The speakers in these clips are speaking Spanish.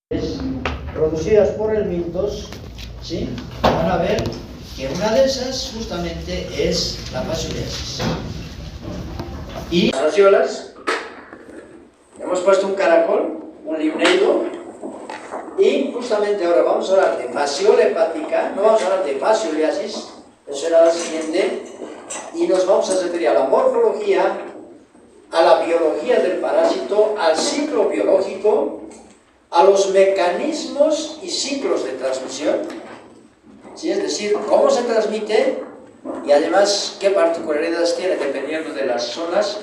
producidas por el Miltos, ¿sí? Van a ver que una de esas justamente es la fascioliasis. Y las fasciolas, hemos puesto un caracol, un limneido, y justamente ahora vamos a hablar de fasciola hepática, no vamos a hablar de fascioliasis, eso será la siguiente, y nos vamos a referir a la morfología, a la biología del parásito, al ciclo biológico, a los mecanismos y ciclos de transmisión, ¿sí? Es decir, cómo se transmite y además qué particularidades tiene dependiendo de las zonas.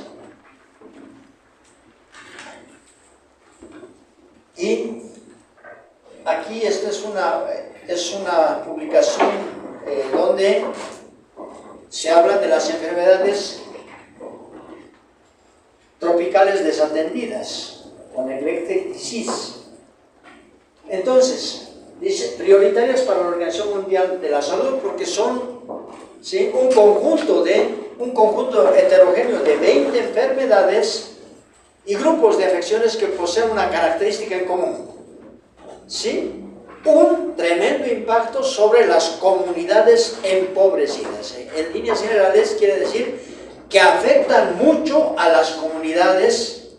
Y aquí esta es una publicación donde se habla de las enfermedades tropicales desatendidas, o neglected disease. Entonces, dice, prioritarias para la Organización Mundial de la Salud porque son, ¿sí?, un conjunto heterogéneo de 20 enfermedades y grupos de afecciones que poseen una característica en común, ¿sí? Un tremendo impacto sobre las comunidades empobrecidas. En líneas generales quiere decir que afectan mucho a las comunidades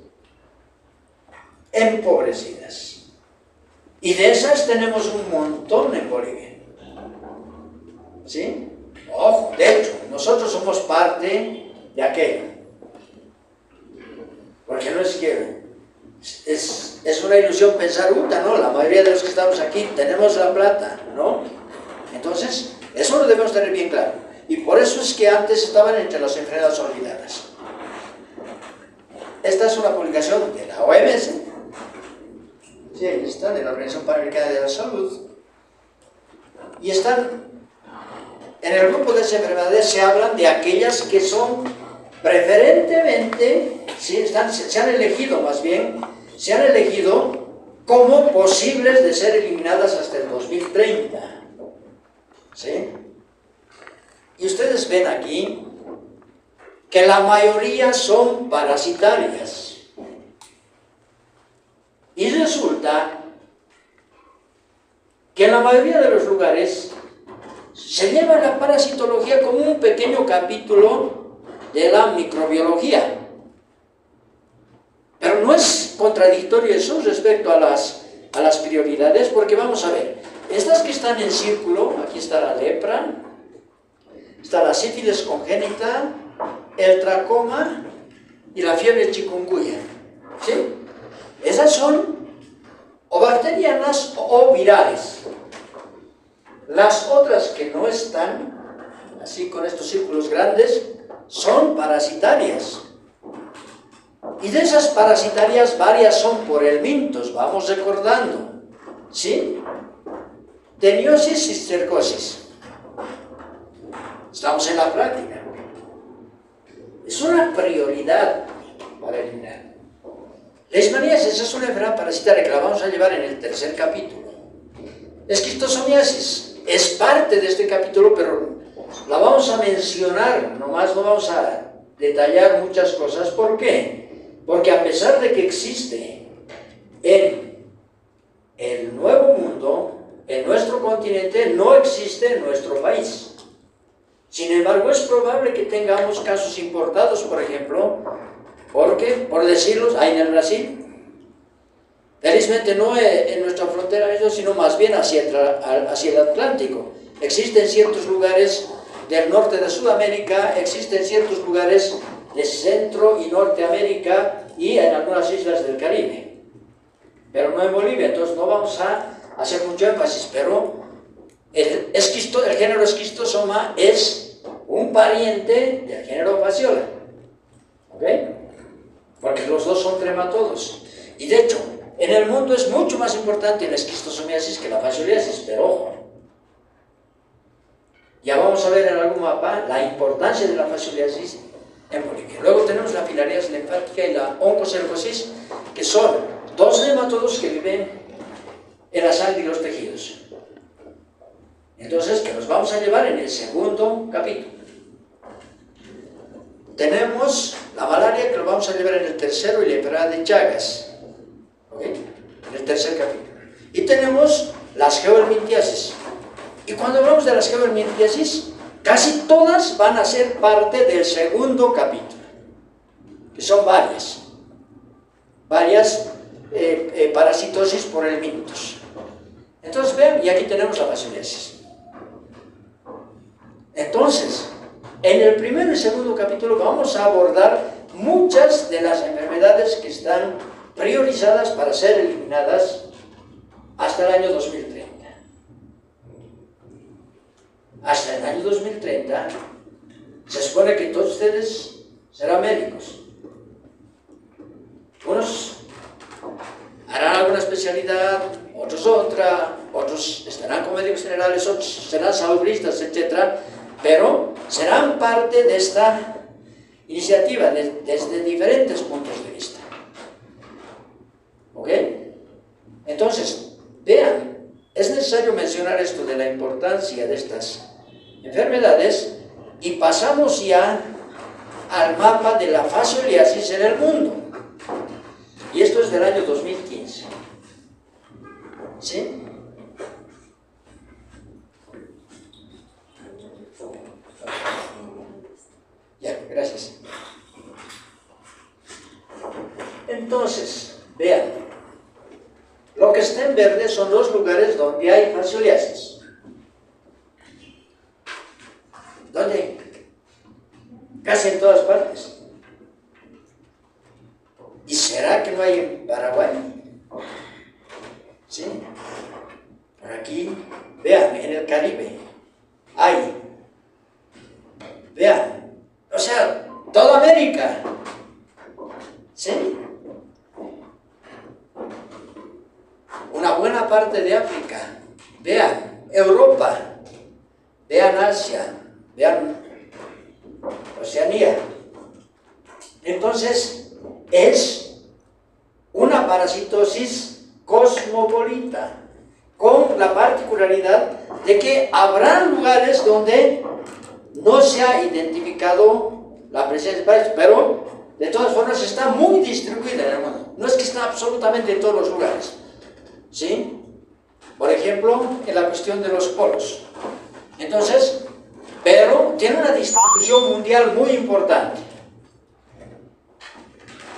empobrecidas. Y de esas tenemos un montón en Bolivia. ¿Sí? Ojo, de hecho, nosotros somos parte de aquello. Porque no es que es una ilusión pensar, ¿no? La mayoría de los que estamos aquí tenemos la plata, ¿no? Entonces, eso lo debemos tener bien claro. Y por eso es que antes estaban entre las enfermedades olvidadas. Esta es una publicación de la OMS. Sí, ahí está, de la Organización Panamericana de la Salud. Y están, en el grupo de esas enfermedades se hablan de aquellas que son preferentemente, ¿sí? Se han elegido más bien, se han elegido como posibles de ser eliminadas hasta el 2030. ¿Sí? Y ustedes ven aquí que la mayoría son parasitarias. Y resulta que en la mayoría de los lugares se lleva la parasitología como un pequeño capítulo de la microbiología. Pero no es contradictorio eso respecto a las prioridades, porque vamos a ver, estas que están en círculo, aquí está la lepra, está la sífilis congénita, el tracoma y la fiebre chikungunya, ¿sí? Esas son o bacterianas o virales. Las otras que no están, así con estos círculos grandes, son parasitarias. Y de esas parasitarias, varias son por el Miltos, vamos recordando, ¿sí? Teniosis y cercosis. Estamos en la práctica. Es una prioridad para eliminar. Leishmaniasis es una enfermedad parasitaria que la vamos a llevar en el tercer capítulo. Esquistosomiasis es parte de este capítulo, pero la vamos a mencionar, nomás no vamos a detallar muchas cosas. ¿Por qué? Porque a pesar de que existe en el Nuevo Mundo, en nuestro continente, no existe en nuestro país. Sin embargo, es probable que tengamos casos importados, por ejemplo, porque, por decirlos, hay en el Brasil, felizmente no en nuestra frontera, sino más bien hacia el Atlántico. Existen ciertos lugares del norte de Sudamérica, existen ciertos lugares de Centro y Norteamérica y en algunas islas del Caribe. Pero no en Bolivia, entonces no vamos a hacer mucho énfasis, pero el género Esquistosoma es un pariente del género Fasciola. ¿Ok? Porque los dos son trematodos. Y de hecho, en el mundo es mucho más importante la esquistosomiasis que la fascioliasis, pero ojo. Ya vamos a ver en algún mapa la importancia de la fascioliasis en Bolivia. Luego tenemos la filariasis linfática y la oncocercosis, que son dos nematodos que viven en la sangre y los tejidos. Entonces, que los vamos a llevar en el segundo capítulo. Tenemos la malaria, que lo vamos a llevar en el tercero, y la enfermedad de Chagas, ¿okay?, en el tercer capítulo. Y tenemos las geohelmintiasis. Y cuando hablamos de las geohelmintiasis, casi todas van a ser parte del segundo capítulo, que son varias parasitosis por helmintos. Entonces vean, y aquí tenemos la fascioliasis. Entonces, en el primero y segundo capítulo vamos a abordar muchas de las enfermedades que están priorizadas para ser eliminadas hasta el año 2030. Hasta el año 2030 se supone que todos ustedes serán médicos. Unos harán alguna especialidad, otros otra, otros estarán como médicos generales, otros serán salubristas, etc. Pero serán parte de esta iniciativa desde diferentes puntos de vista. ¿Ok? Entonces, vean, es necesario mencionar esto de la importancia de estas enfermedades y pasamos ya al mapa de la fascioliasis en el mundo. Y esto es del año 2015. ¿Sí? Ya, gracias. Entonces, vean, lo que está en verde son los lugares donde hay fascioliasis. ¿Dónde? Casi en todas partes. ¿Y será que no hay en Paraguay? ¿Sí? Por aquí, vean, en el Caribe hay. Vean, o sea, toda América. ¿Sí? Una buena parte de África. Vean, Europa. Vean Asia. Vean Oceanía. Entonces, es una parasitosis cosmopolita, con la particularidad de que habrá lugares donde no se ha identificado la presencia de parásitos, pero de todas formas está muy distribuida en el mundo. No es que está absolutamente en todos los lugares. ¿Sí? Por ejemplo, en la cuestión de los polos. Entonces, pero tiene una distribución mundial muy importante.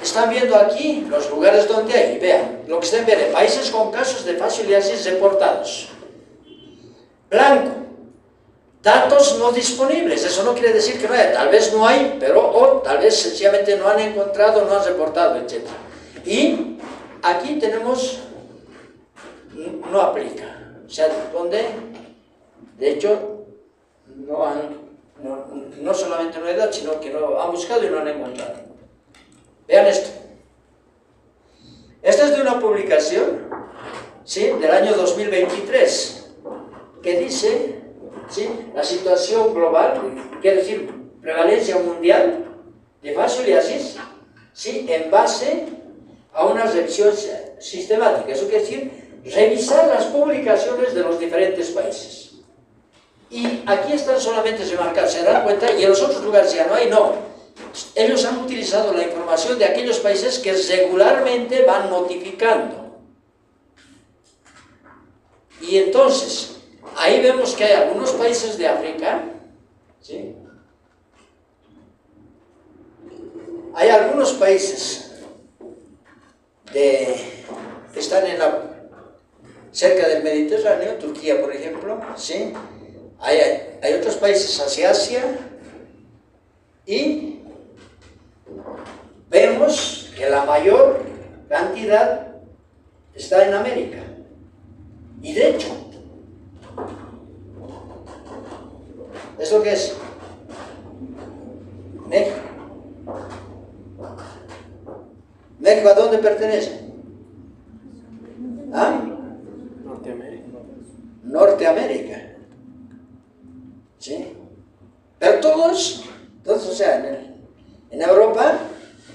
Están viendo aquí los lugares donde hay, vean, lo que están viendo, países con casos de fascioliasis reportados. Blanco, datos no disponibles, eso no quiere decir que no haya, tal vez no hay, pero o tal vez sencillamente no han encontrado, no han reportado, etc. Y aquí tenemos, no aplica, o sea, donde, de hecho, no solamente no hay datos, sino que no han buscado y no han encontrado. Vean esto. Esta es de una publicación, ¿sí?, del año 2023, que dice, ¿sí?, la situación global, quiere decir prevalencia mundial de fascioliasis, ¿sí?, en base a una revisión sistemática. Eso quiere decir revisar las publicaciones de los diferentes países. Y aquí están solamente remarcados, se dan cuenta, y en los otros lugares ya no hay, no. Ellos han utilizado la información de aquellos países que regularmente van notificando. Y entonces, ahí vemos que hay algunos países de África, ¿sí?, hay algunos países que están cerca del Mediterráneo, Turquía por ejemplo, ¿sí?, hay otros países hacia Asia, y vemos que la mayor cantidad está en América. Y de hecho, ¿esto qué es? México. ¿México a dónde pertenece? ¿Ah? Norteamérica. Norteamérica. ¿Sí? Pero todos, o sea, en Europa,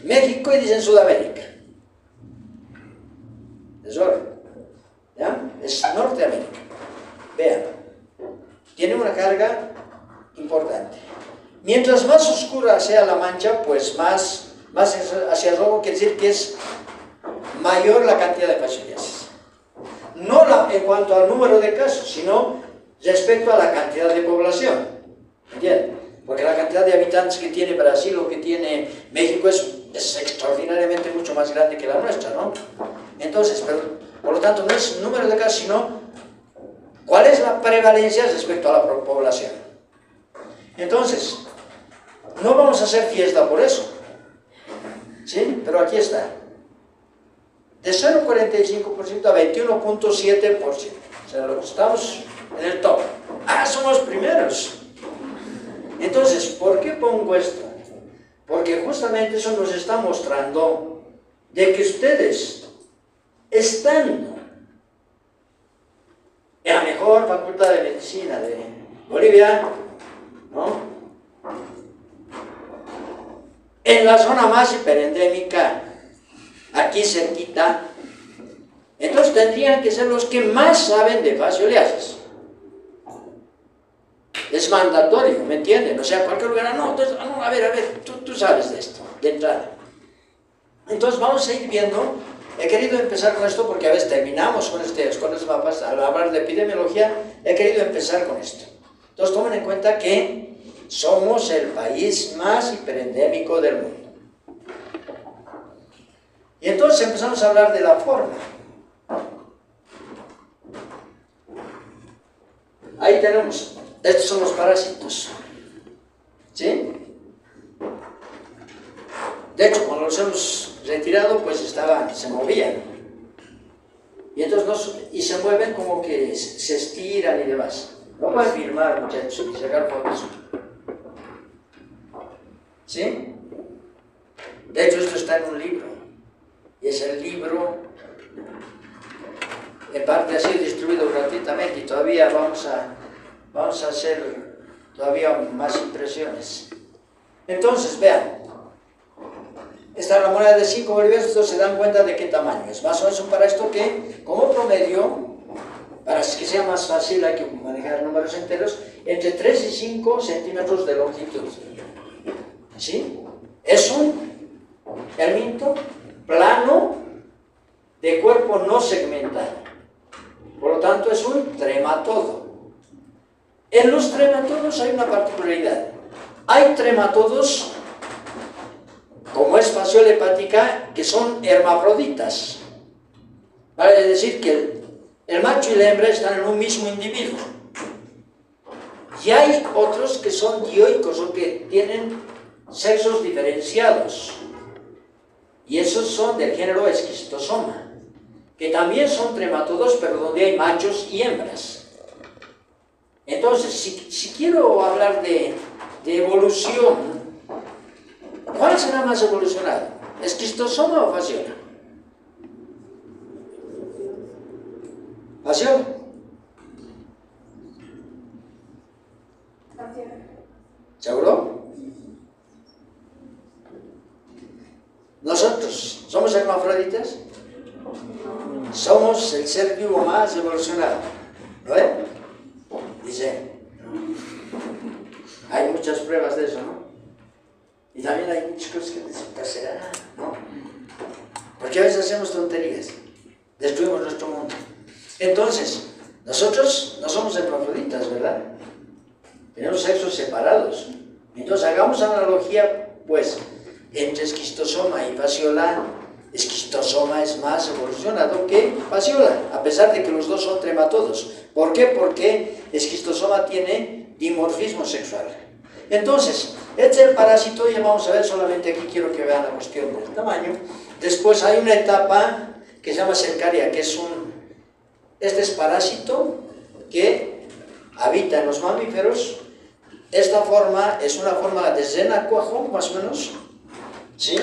México y dicen Sudamérica. Es oro. ¿Ya? Es Norteamérica. Vean. Tiene una carga importante. Mientras más oscura sea la mancha, pues más hacia el rojo, quiere decir que es mayor la cantidad de fascioliasis. no en cuanto al número de casos, sino respecto a la cantidad de población. ¿Entiendes? Porque la cantidad de habitantes que tiene Brasil o que tiene México es extraordinariamente mucho más grande que la nuestra, ¿no? Entonces, por lo tanto, no es número de casos, sino cuál es la prevalencia respecto a la población. Entonces, no vamos a hacer fiesta por eso, ¿sí? Pero aquí está. De 0,45% a 21,7%. O sea, estamos en el top. Ah, somos primeros. Entonces, ¿por qué pongo esto? Porque justamente eso nos está mostrando de que ustedes, estando en la mejor facultad de medicina de Bolivia, ¿no?, en la zona más hiperendémica, aquí cerquita, entonces tendrían que ser los que más saben de fascioliasis. Es mandatorio, ¿me entienden? O sea, cualquier lugar, no, a ver, tú sabes de esto, de entrada. Entonces vamos a ir viendo. He querido empezar con esto porque a veces terminamos con los mapas, al hablar de epidemiología, he querido empezar con esto. Entonces tomen en cuenta que somos el país más hiperendémico del mundo. Y entonces empezamos a hablar de la forma. Ahí tenemos, estos son los parásitos, ¿sí? De hecho, cuando los hemos retirado, pues se movían. Y entonces y se mueven como que se estiran y demás. No pueden filmar, muchachos, y sacar fotos. ¿Sí? De hecho, esto está en un libro. Y es el libro, en parte ha sido distribuido gratuitamente y todavía vamos a hacer todavía más impresiones. Entonces, vean. Esta es la moneda de 5 bolivianos, entonces se dan cuenta de qué tamaño es. Más o menos para esto que, como promedio, para que sea más fácil, hay que manejar números enteros, entre 3 y 5 centímetros de longitud. ¿Sí? Es un helminto plano de cuerpo no segmentado. Por lo tanto, es un trematodo. En los trematodos hay una particularidad. Hay trematodos, como es fasciola hepática, que son hermafroditas. Vale decir que el macho y la hembra están en un mismo individuo. Y hay otros que son dioicos o que tienen sexos diferenciados. Y esos son del género Schistosoma, que también son trematodos, pero donde hay machos y hembras. Entonces, si quiero hablar de evolución, ¿cuál será más evolucionado? ¿Schistosoma o fasciola? ¿Fasciola? ¿Seguro? ¿Nosotros somos hermafroditas? Somos el ser vivo más evolucionado. ¿Lo ven? Dice, hay muchas pruebas de eso, ¿no? Y también hay muchas cosas que dicen, ¿será? ¿No? Porque a veces hacemos tonterías, destruimos nuestro mundo. Entonces, nosotros no somos hermafroditas, ¿verdad? Tenemos sexos separados. Entonces, hagamos analogía, pues, entre esquistosoma y fasciola. Esquistosoma es más evolucionado que fasciola, a pesar de que los dos son trematodos. ¿Por qué? Porque esquistosoma tiene dimorfismo sexual. Entonces, este es el parásito, y vamos a ver solamente aquí, quiero que vean la cuestión del tamaño. Después hay una etapa que se llama cercaria, que es este es parásito que habita en los mamíferos. Esta forma es una forma de renacuajo, más o menos, ¿sí?,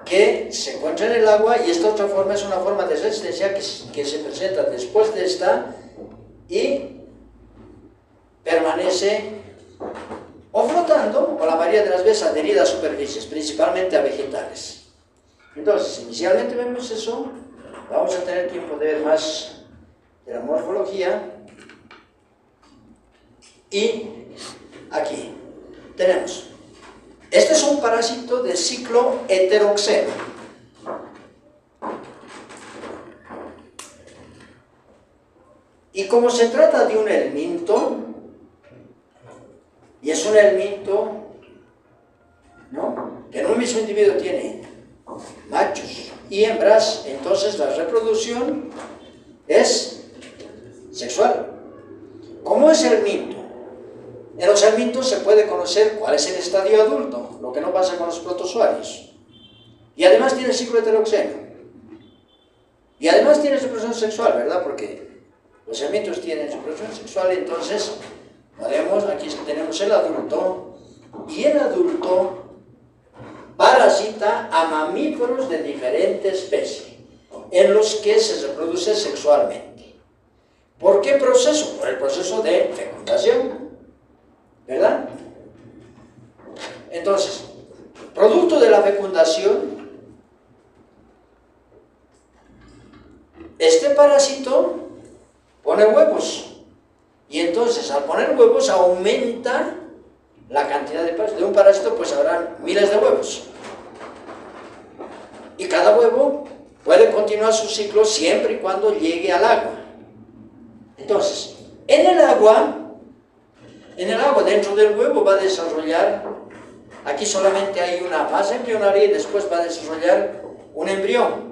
que se encuentra en el agua, y esta otra forma es una forma de resistencia que se presenta después de esta y permanece o flotando, o la mayoría de las veces adherida a superficies, principalmente a vegetales. Entonces, inicialmente vemos eso. Vamos a tener tiempo de ver más de la morfología. Y aquí tenemos, este es un parásito de ciclo heteroxeno. Y como se trata de un helminto, y es un helminto, ¿no?, que en un mismo individuo tiene machos y hembras, entonces la reproducción es sexual. ¿Cómo es helminto? En los helmintos se puede conocer cuál es el estadio adulto, lo que no pasa con los protozoarios. Y además tiene ciclo heteroxeno. Y además tiene reproducción sexual, ¿verdad? Porque los helmintos tienen reproducción sexual, entonces podemos, aquí tenemos el adulto, y el adulto parasita a mamíferos de diferente especie, en los que se reproduce sexualmente. ¿Por qué proceso? Por el proceso de fecundación, ¿verdad? Entonces, producto de la fecundación, este parásito pone huevos, y entonces al poner huevos aumenta la cantidad de un parásito, pues habrán miles de huevos. Y cada huevo puede continuar su ciclo siempre y cuando llegue al agua. Entonces, en el agua, dentro del huevo va a desarrollar, aquí solamente hay una fase embrionaria y después va a desarrollar un embrión.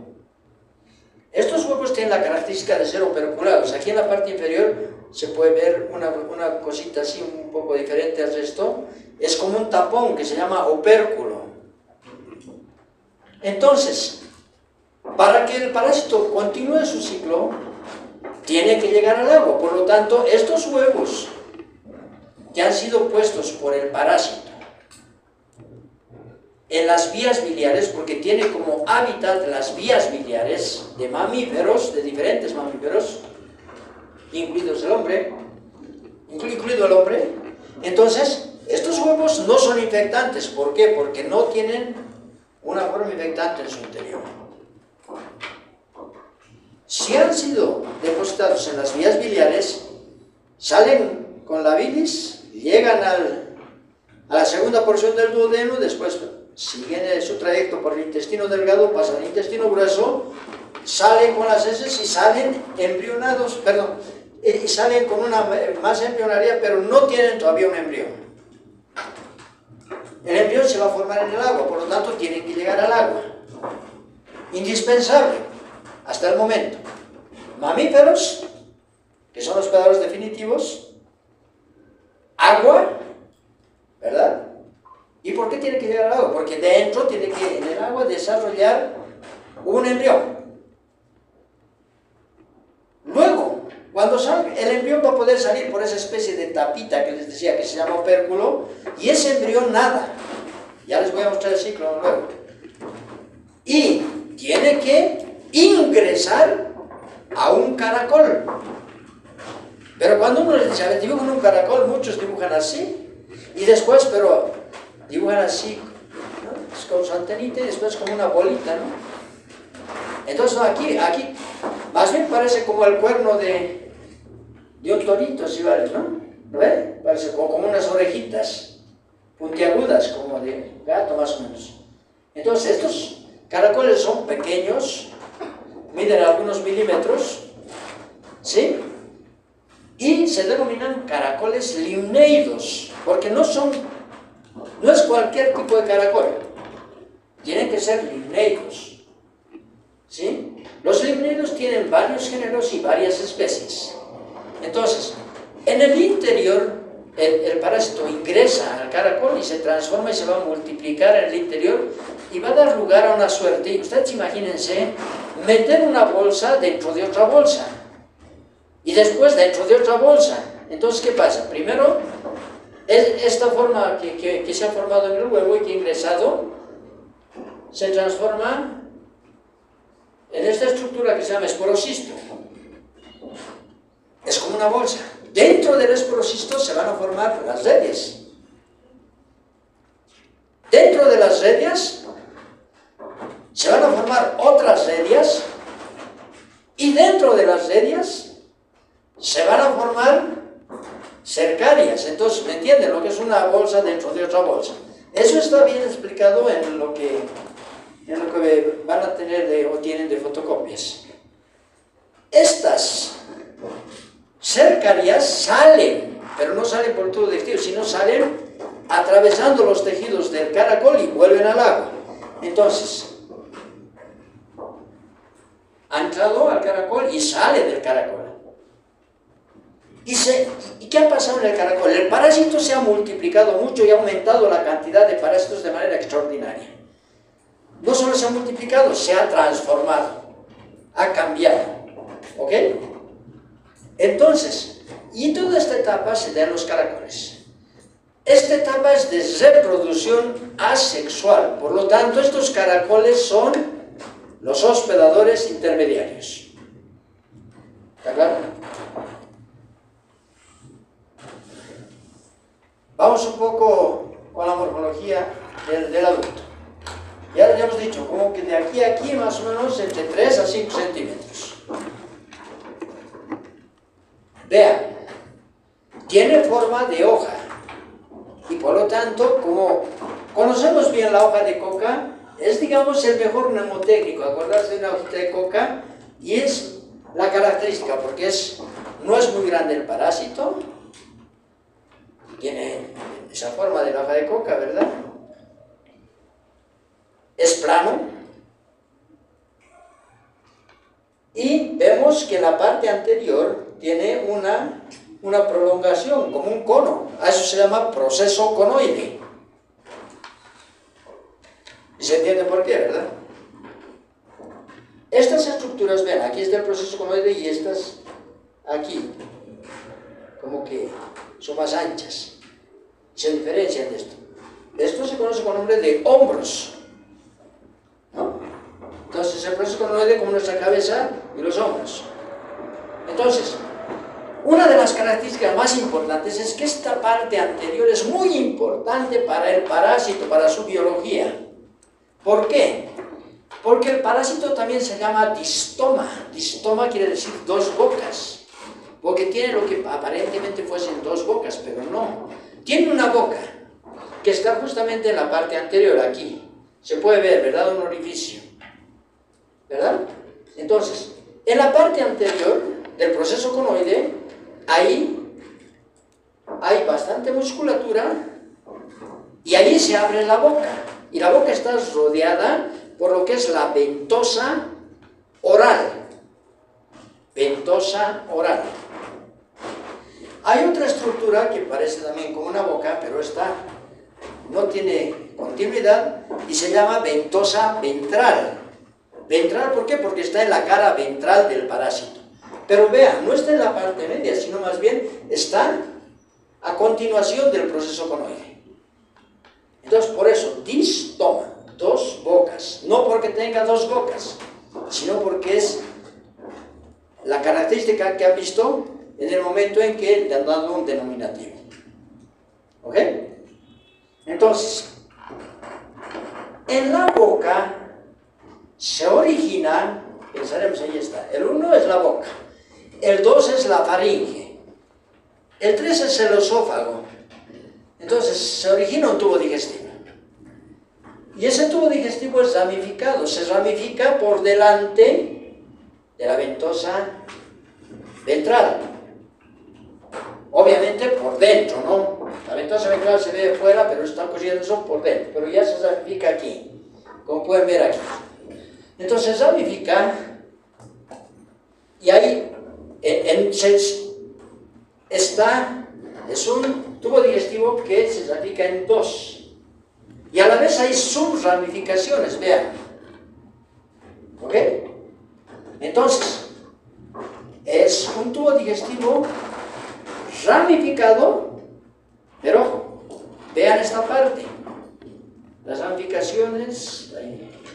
Estos huevos tienen la característica de ser operculados. Aquí en la parte inferior se puede ver una cosita así un poco diferente al resto. Es como un tapón que se llama opérculo. Entonces, para que el parásito continúe su ciclo, tiene que llegar al agua. Por lo tanto, estos huevos que han sido puestos por el parásito en las vías biliares, porque tiene como hábitat las vías biliares de mamíferos, de diferentes mamíferos, incluido el hombre, entonces, estos huevos no son infectantes. ¿Por qué? Porque no tienen una forma infectante en su interior. Si han sido depositados en las vías biliares, salen con la bilis, llegan a la segunda porción del duodeno, después siguen su trayecto por el intestino delgado, pasan al intestino grueso, salen con las heces y salen embrionados, y salen con una masa embrionaria, pero no tienen todavía un embrión. El embrión se va a formar en el agua, por lo tanto tienen que llegar al agua. Indispensable, hasta el momento. Mamíferos, que son hospedadores definitivos, agua, ¿verdad? ¿Y por qué tiene que llegar al agua? Porque dentro tiene que, en el agua, desarrollar un embrión. Luego, cuando salga, el embrión va a poder salir por esa especie de tapita que les decía que se llama opérculo, y ese embrión nada. Ya les voy a mostrar el ciclo luego. Y tiene que ingresar a un caracol. Pero cuando uno les dice, a ver, dibujan un caracol, muchos dibujan así, y después, pero dibujan así, ¿no?, es con su antenita y después como una bolita, ¿no? Entonces, no, aquí, más bien parece como el cuerno de un torito, ¿sí vale, no? ¿Lo ve? Parece como unas orejitas puntiagudas, como de gato más o menos. Entonces, estos caracoles son pequeños, miden algunos milímetros, ¿sí? Y se denominan caracoles limneidos, porque no es cualquier tipo de caracol, tienen que ser limneidos, ¿sí? Los limneidos tienen varios géneros y varias especies. Entonces, en el interior, el parásito ingresa al caracol y se transforma y se va a multiplicar en el interior y va a dar lugar a una suerte. Y ustedes imagínense meter una bolsa dentro de otra bolsa y después dentro de otra bolsa. Entonces, ¿qué pasa? Primero, esta forma que se ha formado en el huevo y que ha ingresado se transforma en esta estructura que se llama esporocisto. Es como una bolsa. Dentro del esporocisto se van a formar las redias. Dentro de las redias se van a formar otras redias, y dentro de las redias se van a formar cercarias. Entonces, ¿me entienden? Lo que es una bolsa dentro de otra bolsa. Eso está bien explicado en lo que van a tener o tienen de fotocopias. Estas cercarias salen, pero no salen por el tubo digestivo, sino salen atravesando los tejidos del caracol y vuelven al agua. Entonces, ha entrado al caracol y sale del caracol. ¿Y qué ha pasado en el caracol? El parásito se ha multiplicado mucho y ha aumentado la cantidad de parásitos de manera extraordinaria. No solo se ha multiplicado, se ha transformado, ha cambiado. ¿Ok? Entonces, y toda esta etapa se da en los caracoles. Esta etapa es de reproducción asexual, por lo tanto estos caracoles son los hospedadores intermediarios. ¿Está claro? Vamos un poco con la morfología del adulto. Ya les hemos dicho, como que de aquí a aquí más o menos entre 3 a 5 centímetros. Vean, tiene forma de hoja. Y por lo tanto, como conocemos bien la hoja de coca, es, digamos, el mejor mnemotécnico, acordarse de una hojita de coca, y es la característica, porque no es muy grande el parásito, tiene esa forma de la hoja de coca, ¿verdad? Es plano, y vemos que la parte anterior tiene una prolongación, como un cono. A eso se llama proceso conoide. Y se entiende por qué, ¿verdad? Estas estructuras, ven, aquí está el proceso conoide y estas aquí, como que son más anchas. Se diferencian de esto. Esto se conoce con el nombre de hombros, ¿no? Entonces el proceso conoide como nuestra cabeza y los hombros. Entonces, una de las características más importantes es que esta parte anterior es muy importante para el parásito, para su biología. ¿Por qué? Porque el parásito también se llama distoma. Distoma quiere decir dos bocas, porque tiene lo que aparentemente fuesen dos bocas, pero no. Tiene una boca que está justamente en la parte anterior, aquí. Se puede ver, ¿verdad? Un orificio, ¿verdad? Entonces, en la parte anterior del proceso conoide, ahí hay bastante musculatura y ahí se abre la boca. Y la boca está rodeada por lo que es la ventosa oral. Ventosa oral. Hay otra estructura que parece también como una boca, pero esta no tiene continuidad y se llama ventosa ventral. Ventral, ¿por qué? Porque está en la cara ventral del parásito. Pero vean, no está en la parte media, sino más bien está a continuación del proceso conoide. Entonces, por eso, distoma, dos bocas. No porque tenga dos bocas, sino porque es la característica que han visto en el momento en que le han dado un denominativo. ¿Ok? Entonces, en la boca se origina, pensaremos, ahí está, el 1 es la boca, el 2 es la faringe, el 3 es el esófago. Entonces se origina un tubo digestivo. Y ese tubo digestivo es ramificado, se ramifica por delante de la ventosa ventral. Obviamente por dentro, ¿no? La ventosa ventral se ve de fuera, pero están cosiendo eso por dentro. Pero ya se ramifica aquí, como pueden ver aquí. Entonces se ramifica y ahí es un tubo digestivo que se ramifica en dos. Y a la vez hay subramificaciones, vean. ¿Ok? Entonces, es un tubo digestivo ramificado, pero ojo, vean esta parte. Las ramificaciones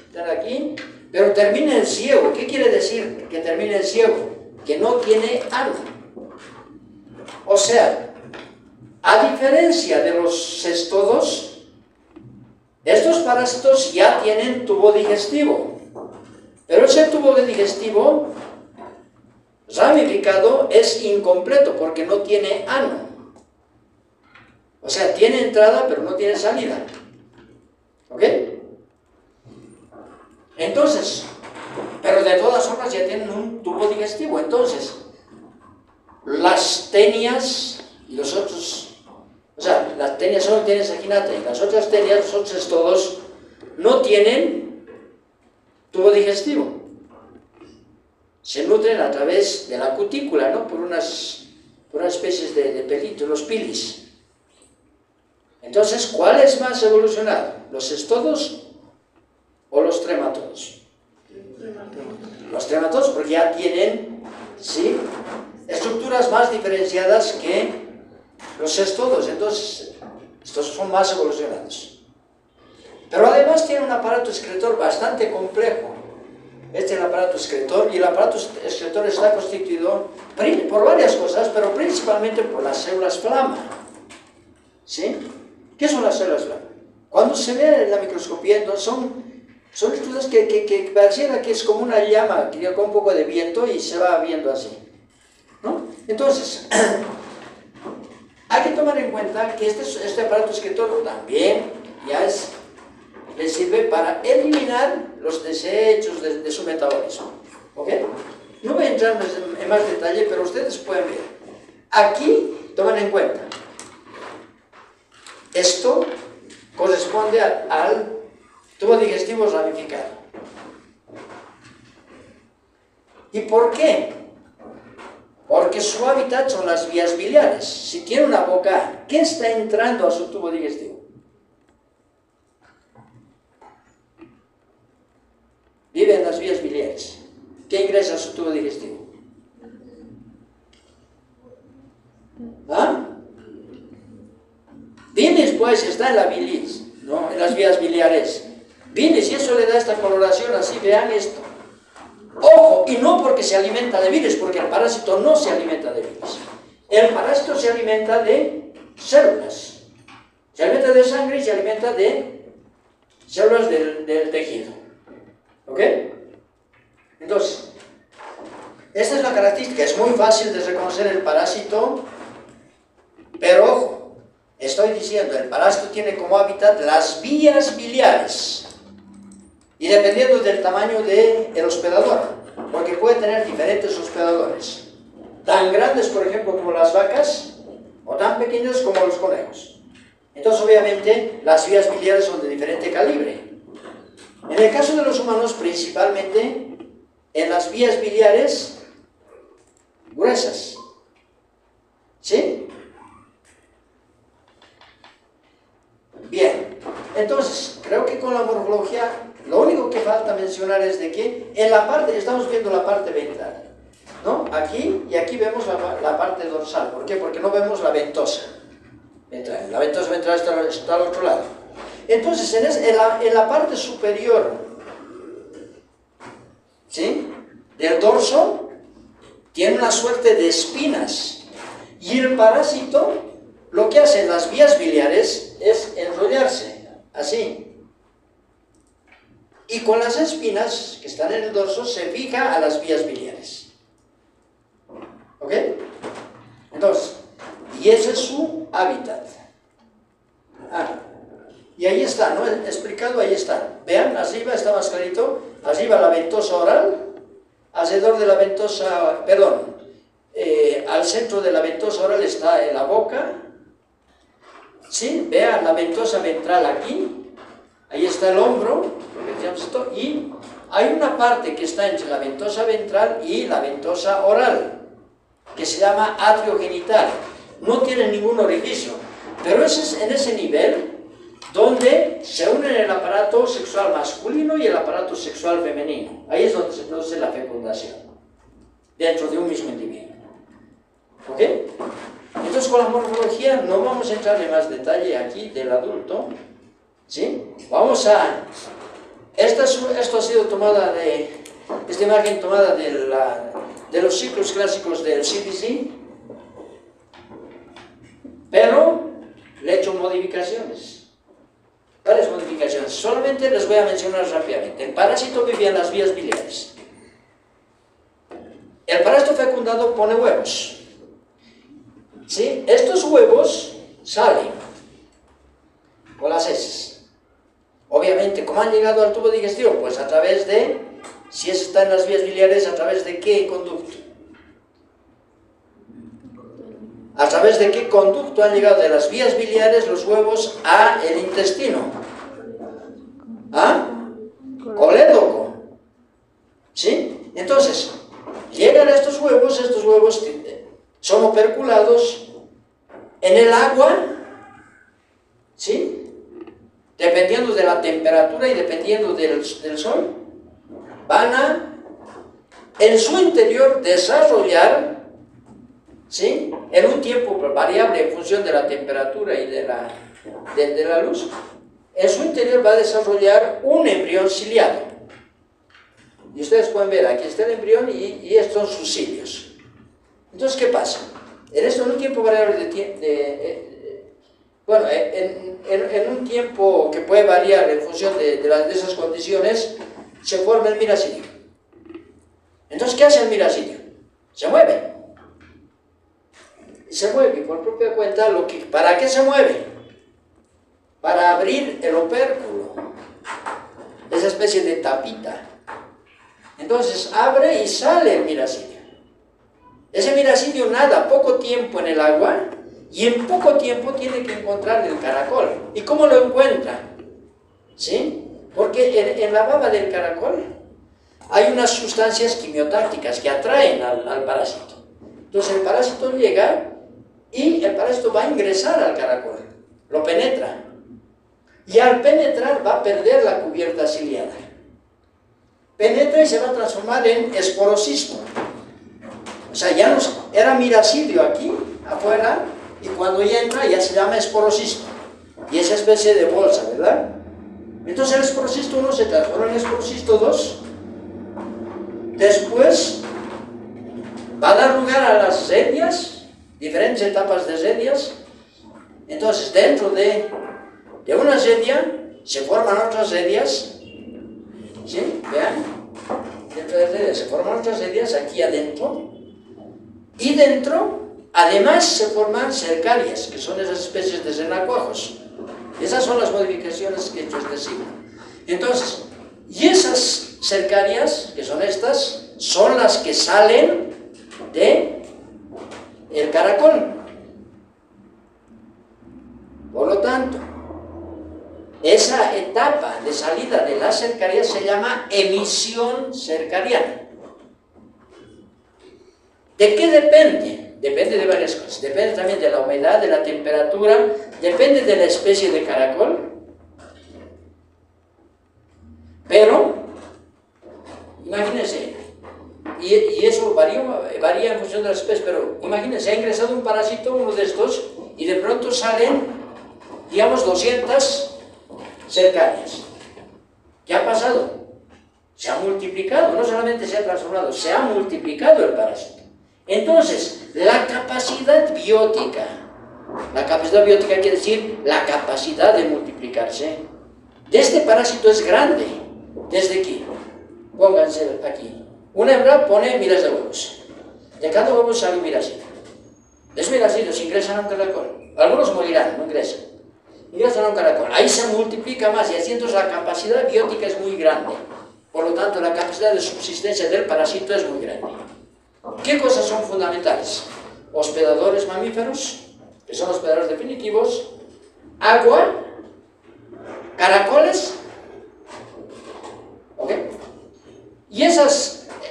están aquí, pero termina en ciego. ¿Qué quiere decir que termina en ciego? Que no tiene ano. O sea, a diferencia de los cestodos, estos parásitos ya tienen tubo digestivo, pero ese tubo digestivo ramificado es incompleto porque no tiene ano. O sea, tiene entrada pero no tiene salida. ¿Ok? Entonces, pero de todas formas ya tienen un tubo digestivo. Entonces, las tenias y los otros, o sea, las tenias solo tienes equinata y las otras tenias, los otros todos, no tienen tubo digestivo. Se nutren a través de la cutícula, ¿no? Por unas especies de pelitos, los pilis. Entonces, ¿cuál es más evolucionado? ¿Los estodos o los trematodos? Los trematodos, porque ya tienen, ¿sí?, estructuras más diferenciadas que los estodos. Entonces, estos son más evolucionados. Pero además tiene un aparato excretor bastante complejo. Este es el aparato excretor, y el aparato excretor está constituido por varias cosas, pero principalmente por las células flama. ¿Sí? ¿Qué son las células flama? Cuando se ve en la microscopía, entonces son estructuras que pareciera que es como una llama, que con un poco de viento y se va viendo así, ¿no? Entonces, hay que tomar en cuenta que este aparato excretor también ya le sirve para eliminar los desechos de su metabolismo. ¿Ok? No voy a entrar en más detalle, pero ustedes pueden ver. Aquí, tomen en cuenta, esto corresponde al tubo digestivo ramificado. ¿Y por qué? Porque su hábitat son las vías biliares. Si tiene una boca, ¿qué está entrando a su tubo digestivo? Vive en las vías biliares. ¿Qué ingresa a su tubo digestivo? ¿Ah? Bilis, pues, está en la bilis, ¿no? En las vías biliares. Bilis, y eso le da esta coloración así, vean esto. Ojo, y no porque se alimenta de bilis, porque el parásito no se alimenta de bilis. El parásito se alimenta de células. Se alimenta de sangre y se alimenta de células del tejido. ¿Ok? Entonces, esta es la característica. Es muy fácil de reconocer el parásito, pero ojo, estoy diciendo, el parásito tiene como hábitat las vías biliares, y dependiendo del tamaño del hospedador, porque puede tener diferentes hospedadores, tan grandes, por ejemplo, como las vacas, o tan pequeños como los conejos. Entonces, obviamente, las vías biliares son de diferente calibre. En el caso de los humanos, principalmente en las vías biliares gruesas. ¿Sí? Bien, entonces, creo que con la morfología, lo único que falta mencionar es de que en la parte, estamos viendo la parte ventral, ¿no? Aquí y aquí vemos la parte dorsal. ¿Por qué? Porque no vemos la ventosa ventral. La ventosa ventral está al otro lado. Entonces, en la parte superior, ¿sí?, del dorso, tiene una suerte de espinas, y el parásito lo que hace en las vías biliares es enrollarse, así, y con las espinas que están en el dorso se fija a las vías biliares. ¿Ok? Entonces, y ese es su hábitat. Y ahí está, ¿no? Explicado, ahí está. Vean, arriba está más clarito. Arriba la ventosa oral, alrededor de la ventosa, perdón, al centro de la ventosa oral está en la boca. ¿Sí? Vean la ventosa ventral aquí. Ahí está el hombro, y hay una parte que está entre la ventosa ventral y la ventosa oral, que se llama atrio genital. No tiene ningún orificio, pero es en ese nivel donde se unen el aparato sexual masculino y el aparato sexual femenino. Ahí es donde se produce la fecundación, dentro de un mismo individuo. ¿Ok? Entonces, con la morfología no vamos a entrar en más detalle aquí del adulto. ¿Sí? Vamos a... Esto ha sido tomada esta imagen tomada de los ciclos clásicos del CDC, pero le he hecho modificaciones. Varias modificaciones. Solamente les voy a mencionar rápidamente. El parásito vivía en las vías biliares. El parásito fecundado pone huevos. ¿Sí? Estos huevos salen con las heces. Obviamente, ¿cómo han llegado al tubo digestivo? Pues a través de, si está en las vías biliares, ¿a través de qué conducto? ¿A través de qué conducto han llegado de las vías biliares los huevos a el intestino? ¿Ah? Colédoco. ¿Sí? Entonces, llegan estos huevos son operculados en el agua, ¿sí? Dependiendo de la temperatura y dependiendo del sol, van a, en su interior, desarrollar, ¿sí? En un tiempo variable en función de la temperatura y de la luz, en su interior va a desarrollar un embrión ciliado. Y ustedes pueden ver, aquí está el embrión y estos son sus cilios. Entonces, ¿qué pasa? En un tiempo variable en un tiempo que puede variar en función de esas condiciones, se forma el miracidio. Entonces, ¿qué hace el miracidio? Se mueve. Y se mueve, y por propia cuenta, ¿para qué se mueve? Para abrir el opérculo, esa especie de tapita. Entonces, abre y sale el miracidio. Ese miracidio nada poco tiempo en el agua y en poco tiempo tiene que encontrar el caracol. ¿Y cómo lo encuentra? ¿Sí? Porque en la baba del caracol hay unas sustancias quimiotácticas que atraen al parásito. Entonces el parásito llega y el parásito va a ingresar al caracol, lo penetra. Y al penetrar va a perder la cubierta ciliada. Penetra y se va a transformar en esporocisto. O sea, ya no era miracidio aquí, afuera, y cuando ya entra ya se llama esporocisto. Y esa especie de bolsa, ¿verdad? Entonces el esporocisto 1 se transforma en esporocisto 2. Después va a dar lugar a las sedias, diferentes etapas de sedias. Entonces dentro de una sedia se forman otras sedias. ¿Sí? Vean. Dentro de sedias se forman otras sedias aquí adentro. Y dentro, además, se forman cercarias, que son esas especies de renacuajos. Esas son las modificaciones que he hecho este signo. Entonces, y esas cercarias, que son estas, son las que salen de el caracol. Por lo tanto, esa etapa de salida de las cercarias se llama emisión cercariana. ¿De qué depende? Depende de varias cosas. Depende también de la humedad, de la temperatura, depende de la especie de caracol. Pero, imagínense, y eso varía en función de la especie, pero imagínense, ha ingresado un parásito, uno de estos, y de pronto salen, digamos, 200 cercarias. ¿Qué ha pasado? Se ha multiplicado, no solamente se ha transformado, se ha multiplicado el parásito. Entonces, la capacidad biótica quiere decir la capacidad de multiplicarse de este parásito es grande. Desde aquí, pónganse aquí, una hembra pone miles de huevos, de cada huevo sale un miracidio. Los miracidios ingresan a un caracol, algunos morirán, no ingresan a un caracol, ahí se multiplica más y así entonces la capacidad biótica es muy grande, por lo tanto la capacidad de subsistencia del parásito es muy grande. ¿Qué cosas son fundamentales? Hospedadores mamíferos, que son hospedadores definitivos, agua, caracoles, ¿ok? Y esta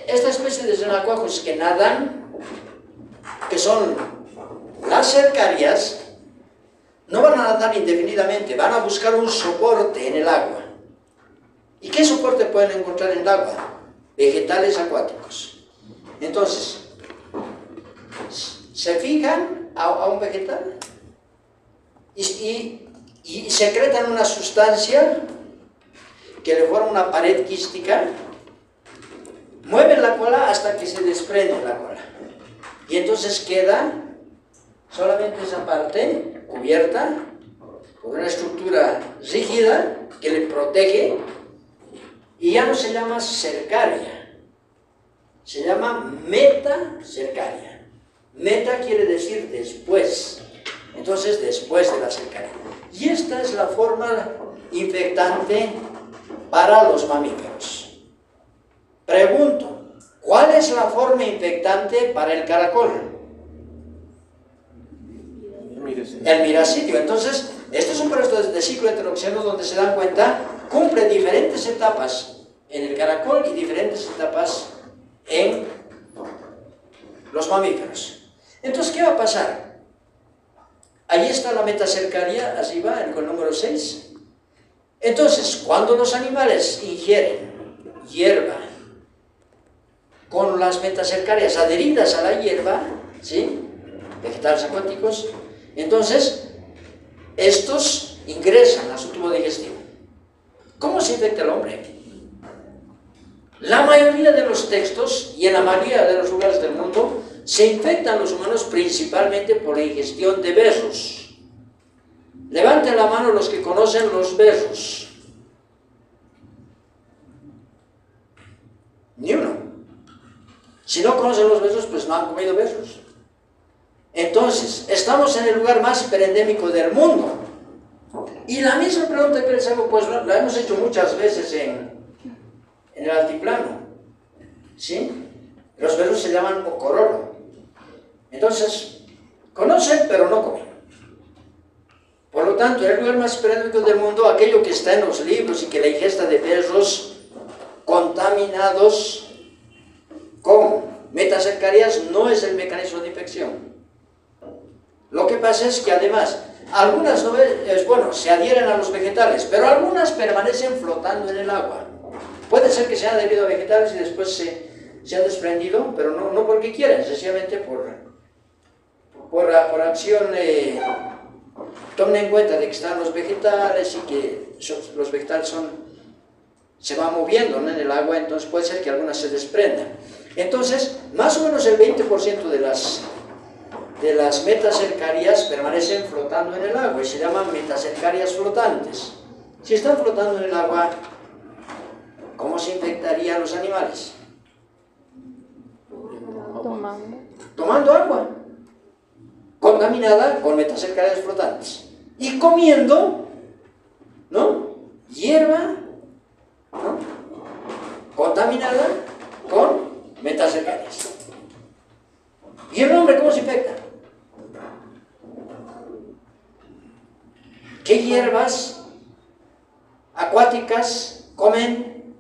especie de renacuajos que nadan, que son las cercarias, no van a nadar indefinidamente, van a buscar un soporte en el agua. ¿Y qué soporte pueden encontrar en el agua? Vegetales acuáticos. Entonces, se fijan a un vegetal y secretan una sustancia que le forma una pared quística, mueven la cola hasta que se desprende la cola. Y entonces queda solamente esa parte cubierta por una estructura rígida que le protege y ya no se llama cercaria. Se llama metacercaria. Meta quiere decir después. Entonces, después de la cercaria. Y esta es la forma infectante para los mamíferos. Pregunto, ¿cuál es la forma infectante para el caracol? El mirasitio. Entonces, este es un proceso de ciclo heteroxeno donde se dan cuenta, cumple diferentes etapas en el caracol y diferentes etapas en los mamíferos. Entonces, ¿qué va a pasar? Ahí está la metacercaria, así va, el número 6. Entonces, cuando los animales ingieren hierba con las metacercarias adheridas a la hierba, ¿sí?, vegetales acuáticos, entonces estos ingresan a su tubo digestivo. ¿Cómo se infecta el hombre? La mayoría de los textos y en la mayoría de los lugares del mundo se infectan los humanos principalmente por la ingestión de besos. Levanten la mano los que conocen los besos. Ni uno. Si no conocen los besos, pues no han comido besos. Entonces, estamos en el lugar más hiperendémico del mundo. Y la misma pregunta que les hago, pues la hemos hecho muchas veces en el altiplano. ¿Sí? Los besos se llaman ocororo. Entonces, conocen pero no comen. Por lo tanto, en el lugar más hiperendémico del mundo, aquello que está en los libros y que la ingesta de besos contaminados con metacercarias no es el mecanismo de infección. Lo que pasa es que además, algunas se adhieren a los vegetales, pero algunas permanecen flotando en el agua. Puede ser que se han adherido a vegetales y después se han desprendido, pero no porque quieran, sencillamente por acción. Tomen en cuenta de que están los vegetales y que los vegetales se van moviendo, ¿no?, en el agua, entonces puede ser que algunas se desprendan. Entonces, más o menos el 20% de las metacercarias permanecen flotando en el agua y se llaman metacercarias flotantes. Si están flotando en el agua, ¿cómo se infectarían los animales? Tomando agua contaminada con metacercarias flotantes y comiendo, ¿no?, hierba, ¿no?, contaminada con metacercarias. ¿Y el hombre cómo se infecta? ¿Qué hierbas acuáticas comen?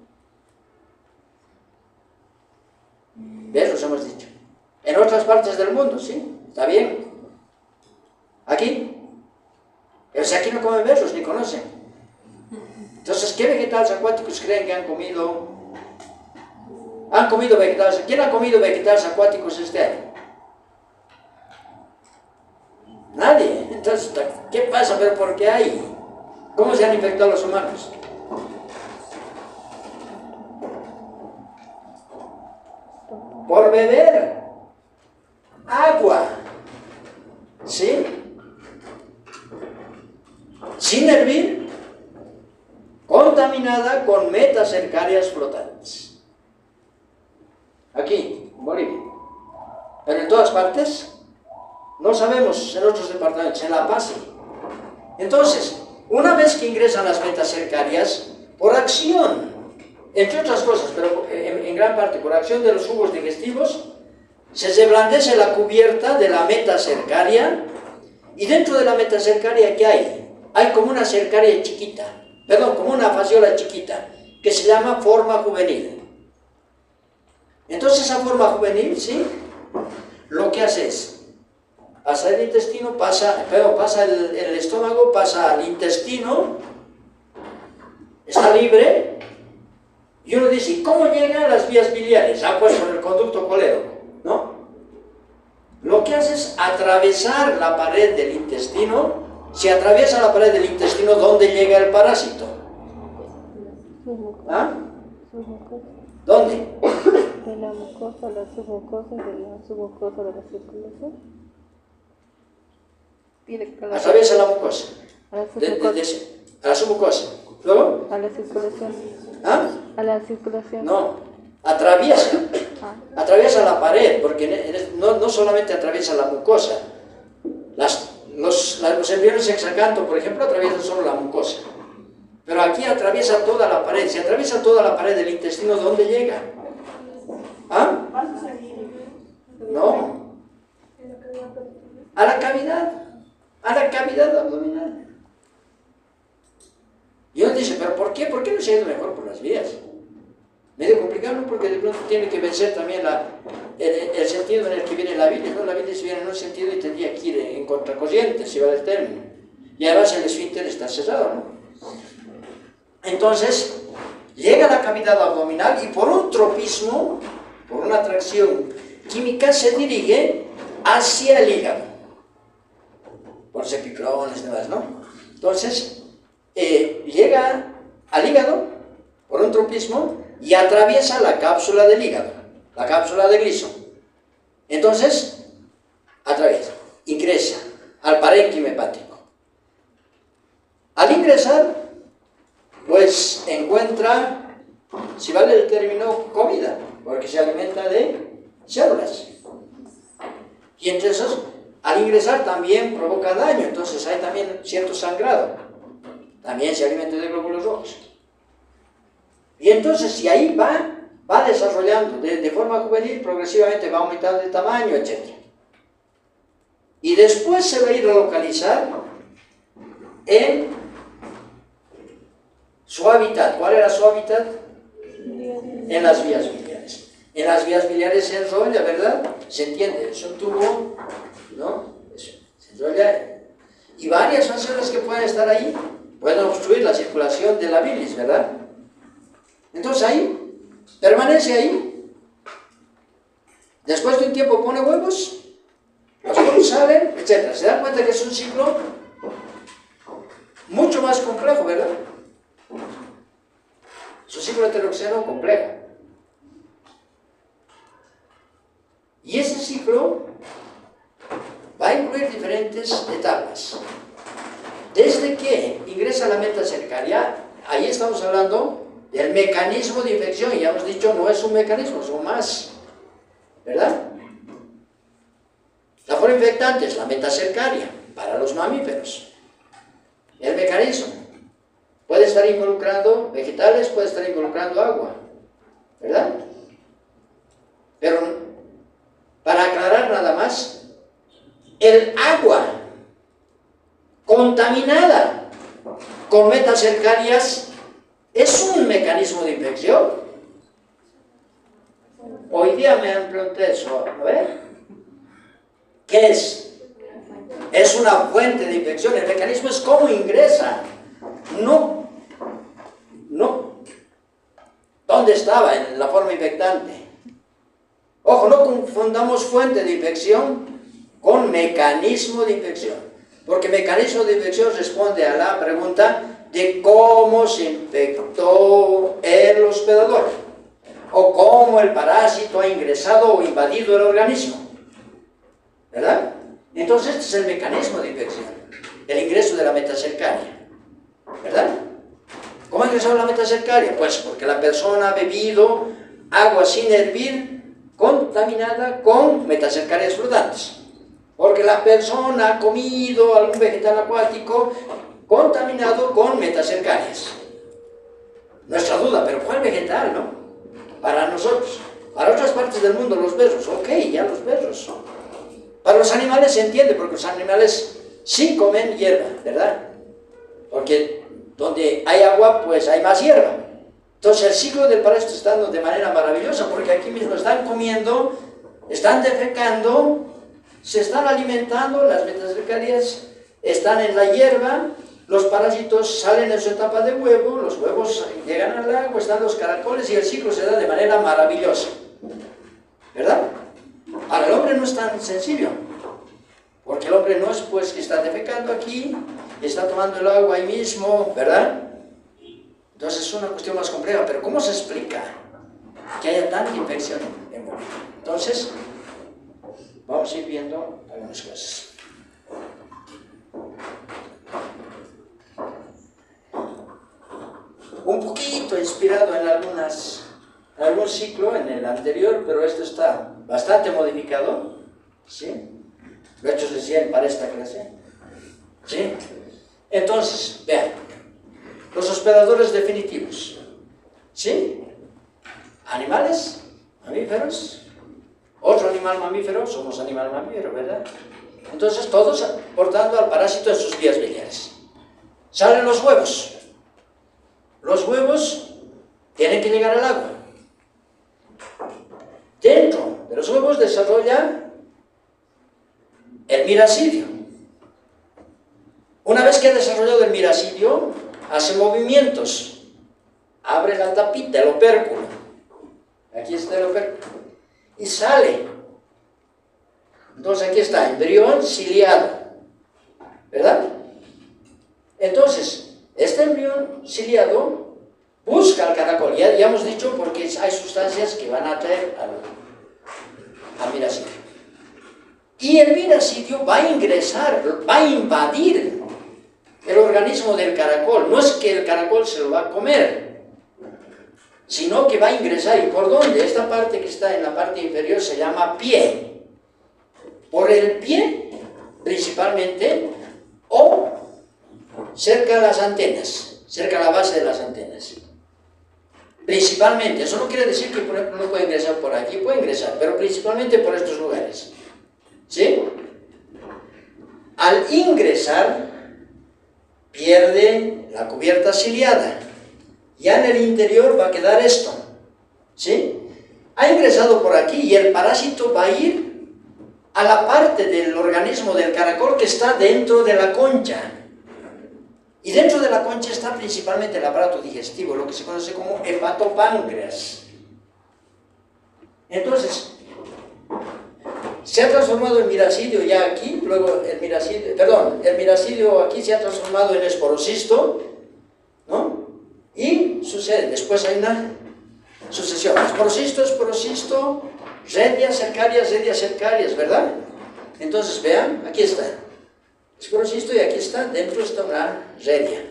Besos hemos dicho. En otras partes del mundo, sí, está bien. Aquí, pero si aquí no comen besos ni conocen. Entonces, ¿qué vegetales acuáticos creen que han comido? ¿Han comido vegetales? ¿Quién ha comido vegetales acuáticos este año? Nadie. Entonces, ¿qué pasa? ¿Pero por qué hay? ¿Cómo se han infectado los humanos? Por beber agua, ¿sí?, sin hervir, contaminada con metacercarias flotantes. Aquí, en Bolivia. Pero en todas partes, no sabemos en otros departamentos, en La Paz sí. Entonces, una vez que ingresan las metacercarias, por acción, entre otras cosas, pero en gran parte por acción de los jugos digestivos, se reblandece la cubierta de la metacercaria y dentro de la metacercaria, ¿qué hay? Hay como una cercaria chiquita, como una fasciola chiquita, que se llama forma juvenil. Entonces esa forma juvenil, ¿sí?, lo que hace es, pasa el intestino, pasa el estómago, pasa al intestino, está libre, y uno dice, ¿y cómo llegan a las vías biliares? Ah, pues por el conducto colédoco, ¿no? Lo que hace es atravesar la pared del intestino. Si atraviesa la pared del intestino, ¿dónde llega el parásito? ¿Ah? ¿Dónde? De la mucosa, la submucosa, de la submucosa de la circulación. Atraviesa la mucosa. A la submucosa. ¿Luego? A la circulación. ¿Ah? A la circulación. No, atraviesa. Atraviesa la pared, porque no solamente atraviesa la mucosa. Los embriones hexacanto, por ejemplo, atraviesan solo la mucosa. Pero aquí atraviesa toda la pared. Si atraviesa toda la pared del intestino, ¿dónde llega? ¿Ah? No. A la cavidad. a la cavidad abdominal. Y uno dice, ¿pero por qué? ¿Por qué no se ha ido mejor por las vías? Medio complicado, ¿no? Porque de pronto tiene que vencer también el sentido en el que viene la bilis, ¿no? La bilis viene en un sentido y tendría que ir en contracorriente, si vale el término. Y además el esfínter está cerrado, ¿no? Entonces, llega a la cavidad abdominal y por un tropismo, por una atracción química, se dirige hacia el hígado. Por los epicrones y demás, ¿no? Entonces, llega al hígado por un tropismo y atraviesa la cápsula del hígado, la cápsula de Gleason. Entonces, atraviesa, ingresa al parénquima hepático. Al ingresar, pues encuentra, si vale el término, comida, porque se alimenta de células. Y entonces, al ingresar también provoca daño, entonces hay también cierto sangrado. También se alimenta de glóbulos rojos. Y entonces, si ahí va desarrollando de forma juvenil, progresivamente va aumentando de tamaño, etc. Y después se va a ir a localizar en su hábitat. ¿Cuál era su hábitat? En las vías biliares. En las vías biliares se enrolla, ¿verdad? Se entiende, es un tubo, ¿no? Se enrolla. Y varias son células que pueden estar ahí, pueden obstruir la circulación de la bilis, ¿verdad? Entonces ahí, permanece ahí. Después de un tiempo pone huevos, los huevos salen, etc. Se dan cuenta que es un ciclo mucho más complejo, ¿verdad? Es un ciclo heteroxeno complejo. Y ese ciclo va a incluir diferentes etapas. Desde que ingresa a la metacercaria, ahí estamos hablando del mecanismo de infección, y ya hemos dicho, no es un mecanismo, son más, ¿verdad? La forma infectante es la metacercaria, para los mamíferos. El mecanismo puede estar involucrando vegetales, puede estar involucrando agua, ¿verdad? Pero, para aclarar nada más, el agua contaminada con metacercarias es un mecanismo de infección. Hoy día me han preguntado eso, a ver, ¿qué es? Es una fuente de infección. El mecanismo es cómo ingresa, no dónde estaba en la forma infectante. Ojo, no confundamos fuente de infección con mecanismo de infección, porque mecanismo de infección responde a la pregunta de cómo se infectó el hospedador, o cómo el parásito ha ingresado o invadido el organismo, ¿verdad? Entonces este es el mecanismo de infección, el ingreso de la metacercaria, ¿verdad? ¿Cómo ha ingresado la metacercaria? Pues porque la persona ha bebido agua sin hervir, contaminada con metacercarias flotantes, porque la persona ha comido algún vegetal acuático contaminado con metacercarias. Nuestra duda, pero ¿cuál vegetal, no? Para nosotros. Para otras partes del mundo, los berros, ok, ya los berros. Para los animales se entiende, porque los animales sí comen hierba, ¿verdad? Porque donde hay agua, pues hay más hierba. Entonces el ciclo del parásito está dando de manera maravillosa, porque aquí mismo están comiendo, están defecando, se están alimentando, las metacercarias están en la hierba, los parásitos salen en su etapa de huevo, los huevos llegan al agua, están los caracoles y el ciclo se da de manera maravillosa, ¿verdad? Ahora el hombre no es tan sencillo, porque el hombre no es pues que está defecando aquí, está tomando el agua ahí mismo, ¿verdad? Entonces es una cuestión más compleja, pero ¿cómo se explica que haya tanta infección en Bolivia? Entonces, vamos a ir viendo algunas cosas. Un poquito inspirado en algún ciclo en el anterior, pero esto está bastante modificado, ¿sí? Lo he hecho recién para esta clase, ¿sí? Entonces, vean, los hospedadores definitivos, ¿sí? Animales, mamíferos, otro animal mamífero, somos animal mamífero, ¿verdad? Entonces todos portando al parásito en sus vías biliares. Salen los huevos. Los huevos tienen que llegar al agua. Dentro de los huevos desarrolla el miracidio. Una vez que ha desarrollado el miracidio, hace movimientos. Abre la tapita, el opérculo. Aquí está el opérculo. Y sale. Entonces aquí está, embrión ciliado. ¿Verdad? Entonces, este embrión ciliado busca al caracol. Ya hemos dicho porque hay sustancias que van a atraer al miracidio. Y el miracidio va a ingresar, va a invadir el organismo del caracol. No es que el caracol se lo va a comer, sino que va a ingresar. ¿Y por dónde? Esta parte que está en la parte inferior se llama pie. Por el pie, principalmente, o cerca de las antenas, cerca de la base de las antenas. Principalmente, eso no quiere decir que, por ejemplo, no puede ingresar por aquí, puede ingresar, pero principalmente por estos lugares. ¿Sí? Al ingresar, pierde la cubierta ciliada. Ya en el interior va a quedar esto. ¿Sí? Ha ingresado por aquí y el parásito va a ir a la parte del organismo del caracol que está dentro de la concha. Y dentro de la concha está principalmente el aparato digestivo, lo que se conoce como hepatopáncreas. Entonces, se ha transformado el miracidio ya aquí, luego el miracidio aquí se ha transformado en esporocisto, ¿no? Y sucede, después hay una sucesión. Esporocisto, redias cercarias, ¿verdad? Entonces, vean, aquí está. Esporocisto y aquí está, dentro está una redia.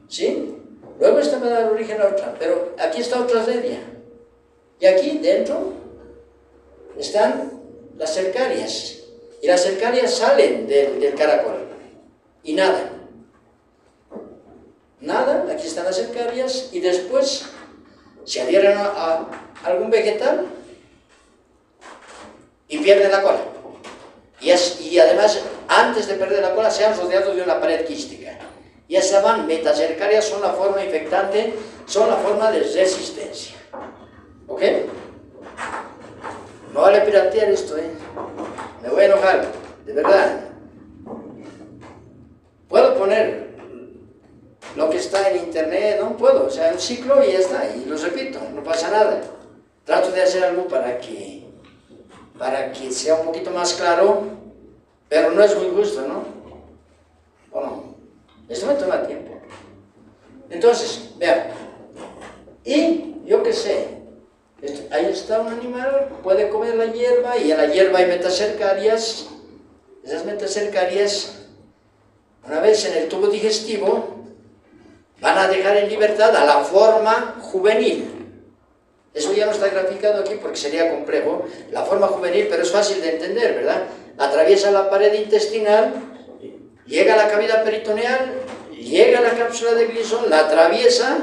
¿Sí? Luego esta va a dar origen a otra, pero aquí está otra redia. Y aquí dentro están las cercarias. Y las cercarias salen del caracol. Y nada. Nada, aquí están las cercarias y después se adhieren a algún vegetal y pierden la cola. Y además, antes de perder la cola, se han rodeado de una pared quística. Ya se llaman metacercarias, son la forma infectante, son la forma de resistencia. ¿Ok? No vale piratear esto, ¿eh? Me voy a enojar, de verdad. Puedo poner lo que está en internet, no puedo, o sea, un ciclo y ya está, y lo repito, no pasa nada. Trato de hacer algo para que sea un poquito más claro, pero no es muy justo, ¿no? ¿O no? Esto me toma tiempo. Entonces, vean, y yo qué sé, ahí está un animal, puede comer la hierba, y en la hierba hay metacercarias. Esas metacercarias, una vez en el tubo digestivo, van a dejar en libertad a la forma juvenil. Eso ya no está graficado aquí porque sería complejo, la forma juvenil, pero es fácil de entender, ¿verdad? Atraviesa la pared intestinal, llega a la cavidad peritoneal, llega a la cápsula de Glisson, la atraviesa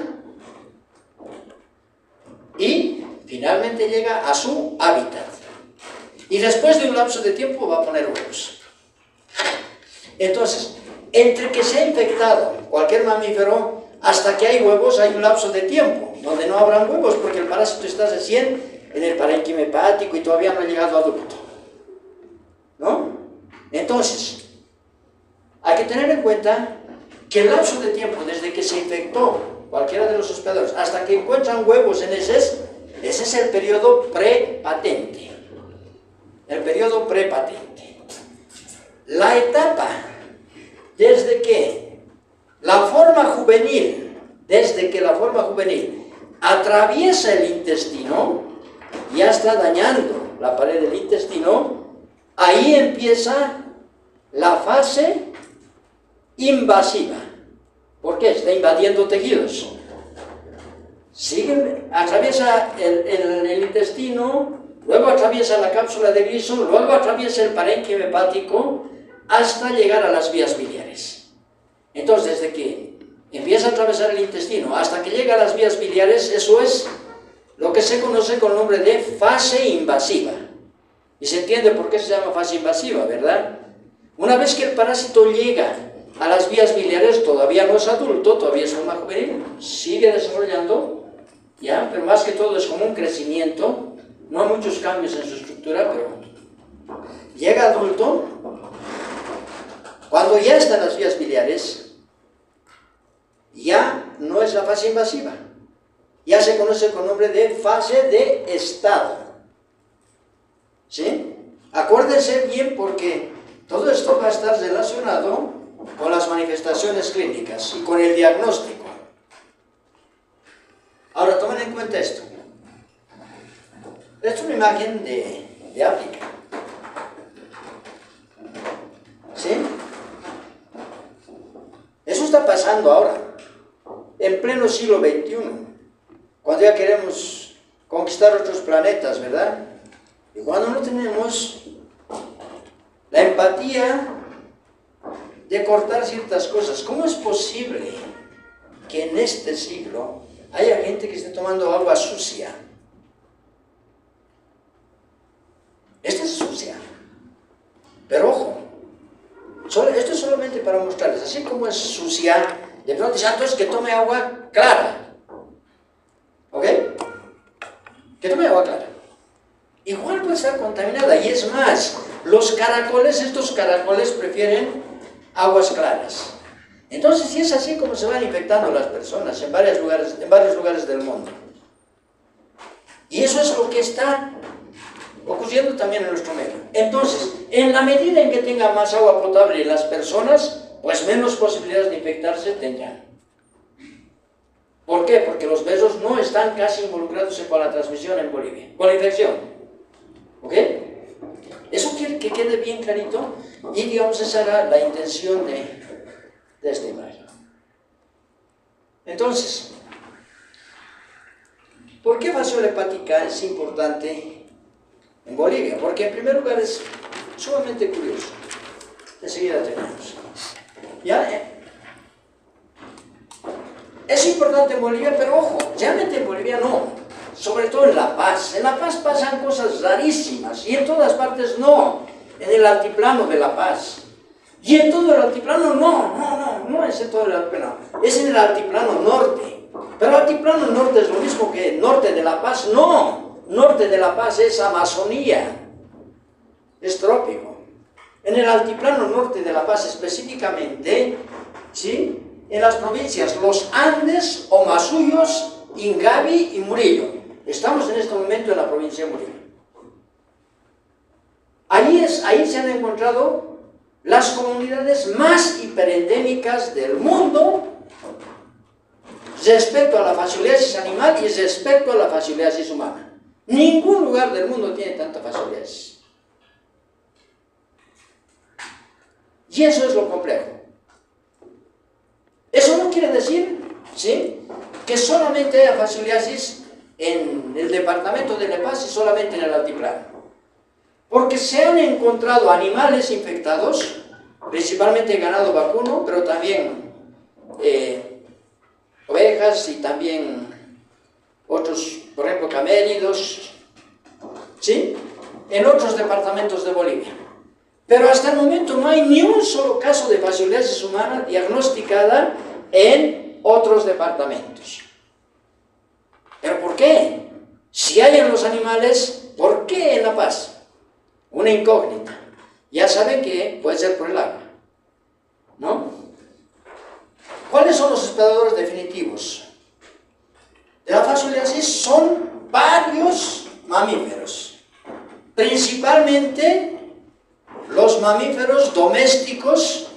y finalmente llega a su hábitat. Y después de un lapso de tiempo va a poner huevos. Entonces, entre que se ha infectado cualquier mamífero hasta que hay huevos, hay un lapso de tiempo donde no habrán huevos porque el parásito está recién en el parénquima hepático y todavía no ha llegado a ducto, ¿no? Entonces, hay que tener en cuenta que el lapso de tiempo desde que se infectó cualquiera de los hospedadores hasta que encuentran huevos en heces, ese es el periodo prepatente. El periodo prepatente. La etapa desde que la forma juvenil atraviesa el intestino, ya está dañando la pared del intestino, ahí empieza la fase invasiva. ¿Por qué? Está invadiendo tejidos. Atraviesa el intestino, luego atraviesa la cápsula de Glisson, luego atraviesa el parénquima hepático hasta llegar a las vías biliares. Entonces, desde que empieza a atravesar el intestino hasta que llega a las vías biliares, eso es lo que se conoce con el nombre de fase invasiva. Y se entiende por qué se llama fase invasiva, ¿verdad? Una vez que el parásito llega a las vías biliares, todavía no es adulto, todavía es forma juvenil, sigue desarrollando, ¿ya? Pero más que todo es como un crecimiento, no hay muchos cambios en su estructura, pero llega adulto. Cuando ya está en las vías biliares, ya no es la fase invasiva, ya se conoce con nombre de fase de estado. ¿Sí? Acuérdense bien porque todo esto va a estar relacionado con las manifestaciones clínicas y con el diagnóstico. Ahora, tomen en cuenta esto. Esta es una imagen de África. ¿Sí? Eso está pasando ahora, en pleno siglo XXI, cuando ya queremos conquistar otros planetas, ¿verdad? Y cuando no tenemos la empatía de cortar ciertas cosas. ¿Cómo es posible que en este siglo haya gente que esté tomando agua sucia? Esta es sucia. Pero ojo, esto es solamente para mostrarles, así como es sucia, de pronto dicen, entonces que tome agua clara. ¿Ok? Que tome agua clara. Igual puede estar contaminada, y es más, estos caracoles prefieren aguas claras. Entonces, si es así como se van infectando las personas en varios lugares del mundo. Y eso es lo que está ocurriendo también en nuestro medio. Entonces, en la medida en que tengan más agua potable las personas, pues menos posibilidades de infectarse tendrán. ¿Por qué? Porque los besos no están casi involucrados con la transmisión en Bolivia, con la infección. ¿Ok? Eso quiere que quede bien clarito, y digamos esa era la intención de esta imagen. Entonces, ¿por qué fasciola hepática es importante en Bolivia? Porque en primer lugar es sumamente curioso. Enseguida tenemos. ¿Ya? Es importante en Bolivia, pero ojo, realmente en Bolivia no. Sobre todo en La Paz. En La Paz pasan cosas rarísimas, y en todas partes no. En el altiplano de La Paz. Y en todo el altiplano no es en todo el altiplano. Es en el altiplano norte. Pero el altiplano norte es lo mismo que el norte de La Paz. No. Norte de La Paz es Amazonía. Es trópico. En el altiplano norte de La Paz específicamente, ¿sí?, en las provincias Los Andes, Omasuyos, Ingavi y Murillo. Estamos en este momento en la provincia de Murillo. Ahí se han encontrado las comunidades más hiperendémicas del mundo respecto a la fascioliasis animal y respecto a la fascioliasis humana. Ningún lugar del mundo tiene tanta fascioliasis. Y eso es lo complejo. Eso no quiere decir, ¿sí?, que solamente haya fascioliasis en el departamento de La Paz y solamente en el altiplano. Porque se han encontrado animales infectados, principalmente ganado vacuno, pero también ovejas y también otros, por ejemplo, camélidos, ¿sí?, en otros departamentos de Bolivia. Pero hasta el momento no hay ni un solo caso de fascioliasis humana diagnosticada en otros departamentos. ¿Pero por qué? Si hay en los animales, ¿por qué en La Paz? Una incógnita. Ya saben que puede ser por el agua, ¿no? ¿Cuáles son los hospedadores definitivos de la fascioliasis? Son varios mamíferos, principalmente los mamíferos domésticos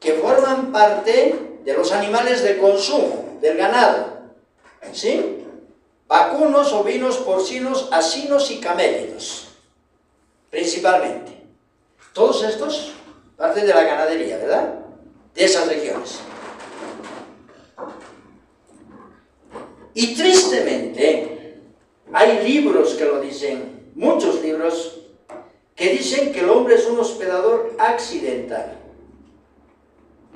que forman parte de los animales de consumo, del ganado, ¿sí? Vacunos, ovinos, porcinos, asinos y camélidos, principalmente. Todos estos parten de la ganadería, ¿verdad?, de esas regiones. Y tristemente, hay libros que lo dicen, muchos libros, que dicen que el hombre es un hospedador accidental.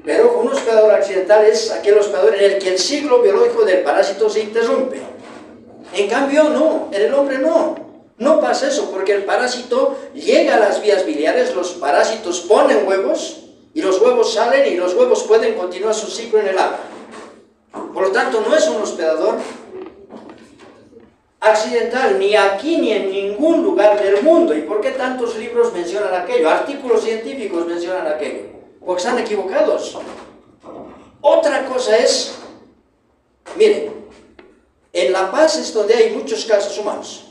Pero un hospedador accidental es aquel hospedador en el que el ciclo biológico del parásito se interrumpe. En cambio, no, en el hombre no. No pasa eso, porque el parásito llega a las vías biliares, los parásitos ponen huevos, y los huevos salen, y los huevos pueden continuar su ciclo en el agua. Por lo tanto, no es un hospedador accidental, ni aquí ni en ningún lugar del mundo. ¿Y por qué tantos libros mencionan aquello? Artículos científicos mencionan aquello. Porque están equivocados. Otra cosa es, miren, en La Paz es donde hay muchos casos humanos.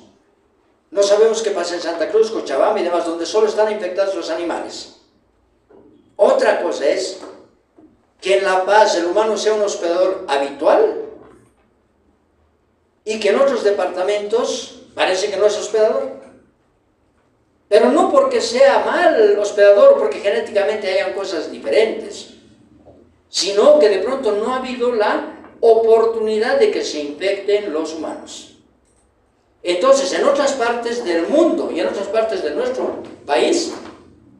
No sabemos qué pasa en Santa Cruz, Cochabamba y demás, donde solo están infectados los animales. Otra cosa es que en La Paz el humano sea un hospedador habitual y que en otros departamentos parece que no es hospedador. Pero no porque sea mal hospedador, porque genéticamente hayan cosas diferentes, sino que de pronto no ha habido la oportunidad de que se infecten los humanos. Entonces, en otras partes del mundo y en otras partes de nuestro país,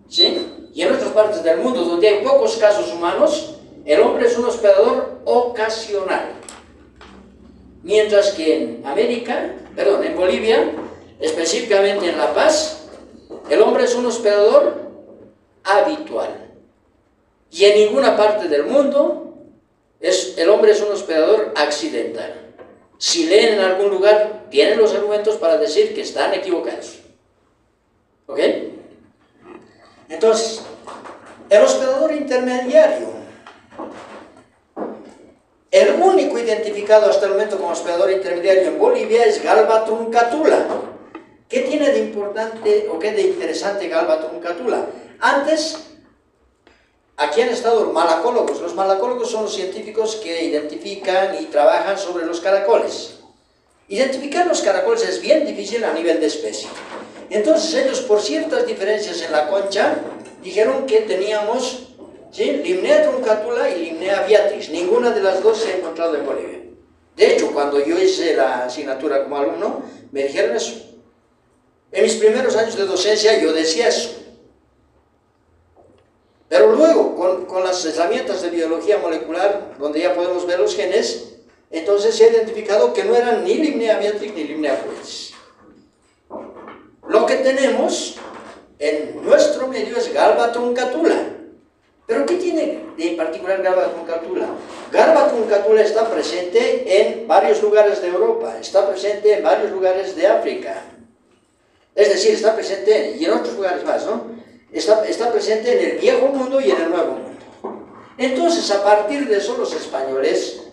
¿sí?, y en otras partes del mundo donde hay pocos casos humanos, el hombre es un hospedador ocasional. Mientras que en Bolivia, específicamente en La Paz, el hombre es un hospedador habitual. Y en ninguna parte del mundo el hombre es un hospedador accidental. Si leen en algún lugar, tienen los argumentos para decir que están equivocados. ¿Ok? Entonces, el hospedador intermediario, el único identificado hasta el momento como hospedador intermediario en Bolivia es Galba truncatula. ¿Qué tiene de importante o qué de interesante Galba truncatula? Antes, aquí han estado malacólogos. Los malacólogos son los científicos que identifican y trabajan sobre los caracoles. Identificar los caracoles es bien difícil a nivel de especie. Entonces ellos, por ciertas diferencias en la concha, dijeron que teníamos, ¿sí?, Limnea truncatula y Limnea beatrix. Ninguna de las dos se ha encontrado en Bolivia. De hecho, cuando yo hice la asignatura como alumno, me dijeron eso. En mis primeros años de docencia yo decía eso. Pero luego, con las herramientas de biología molecular, donde ya podemos ver los genes, entonces se ha identificado que no eran ni Limnea beatrix ni Limnea prudensis. Lo que tenemos en nuestro medio es Galba truncatula. ¿Pero qué tiene de particular Galba truncatula? Galba truncatula está presente en varios lugares de Europa, está presente en varios lugares de África. Es decir, está presente y en otros lugares más, ¿no? Está presente en el Viejo Mundo y en el Nuevo Mundo. Entonces, a partir de eso, los españoles,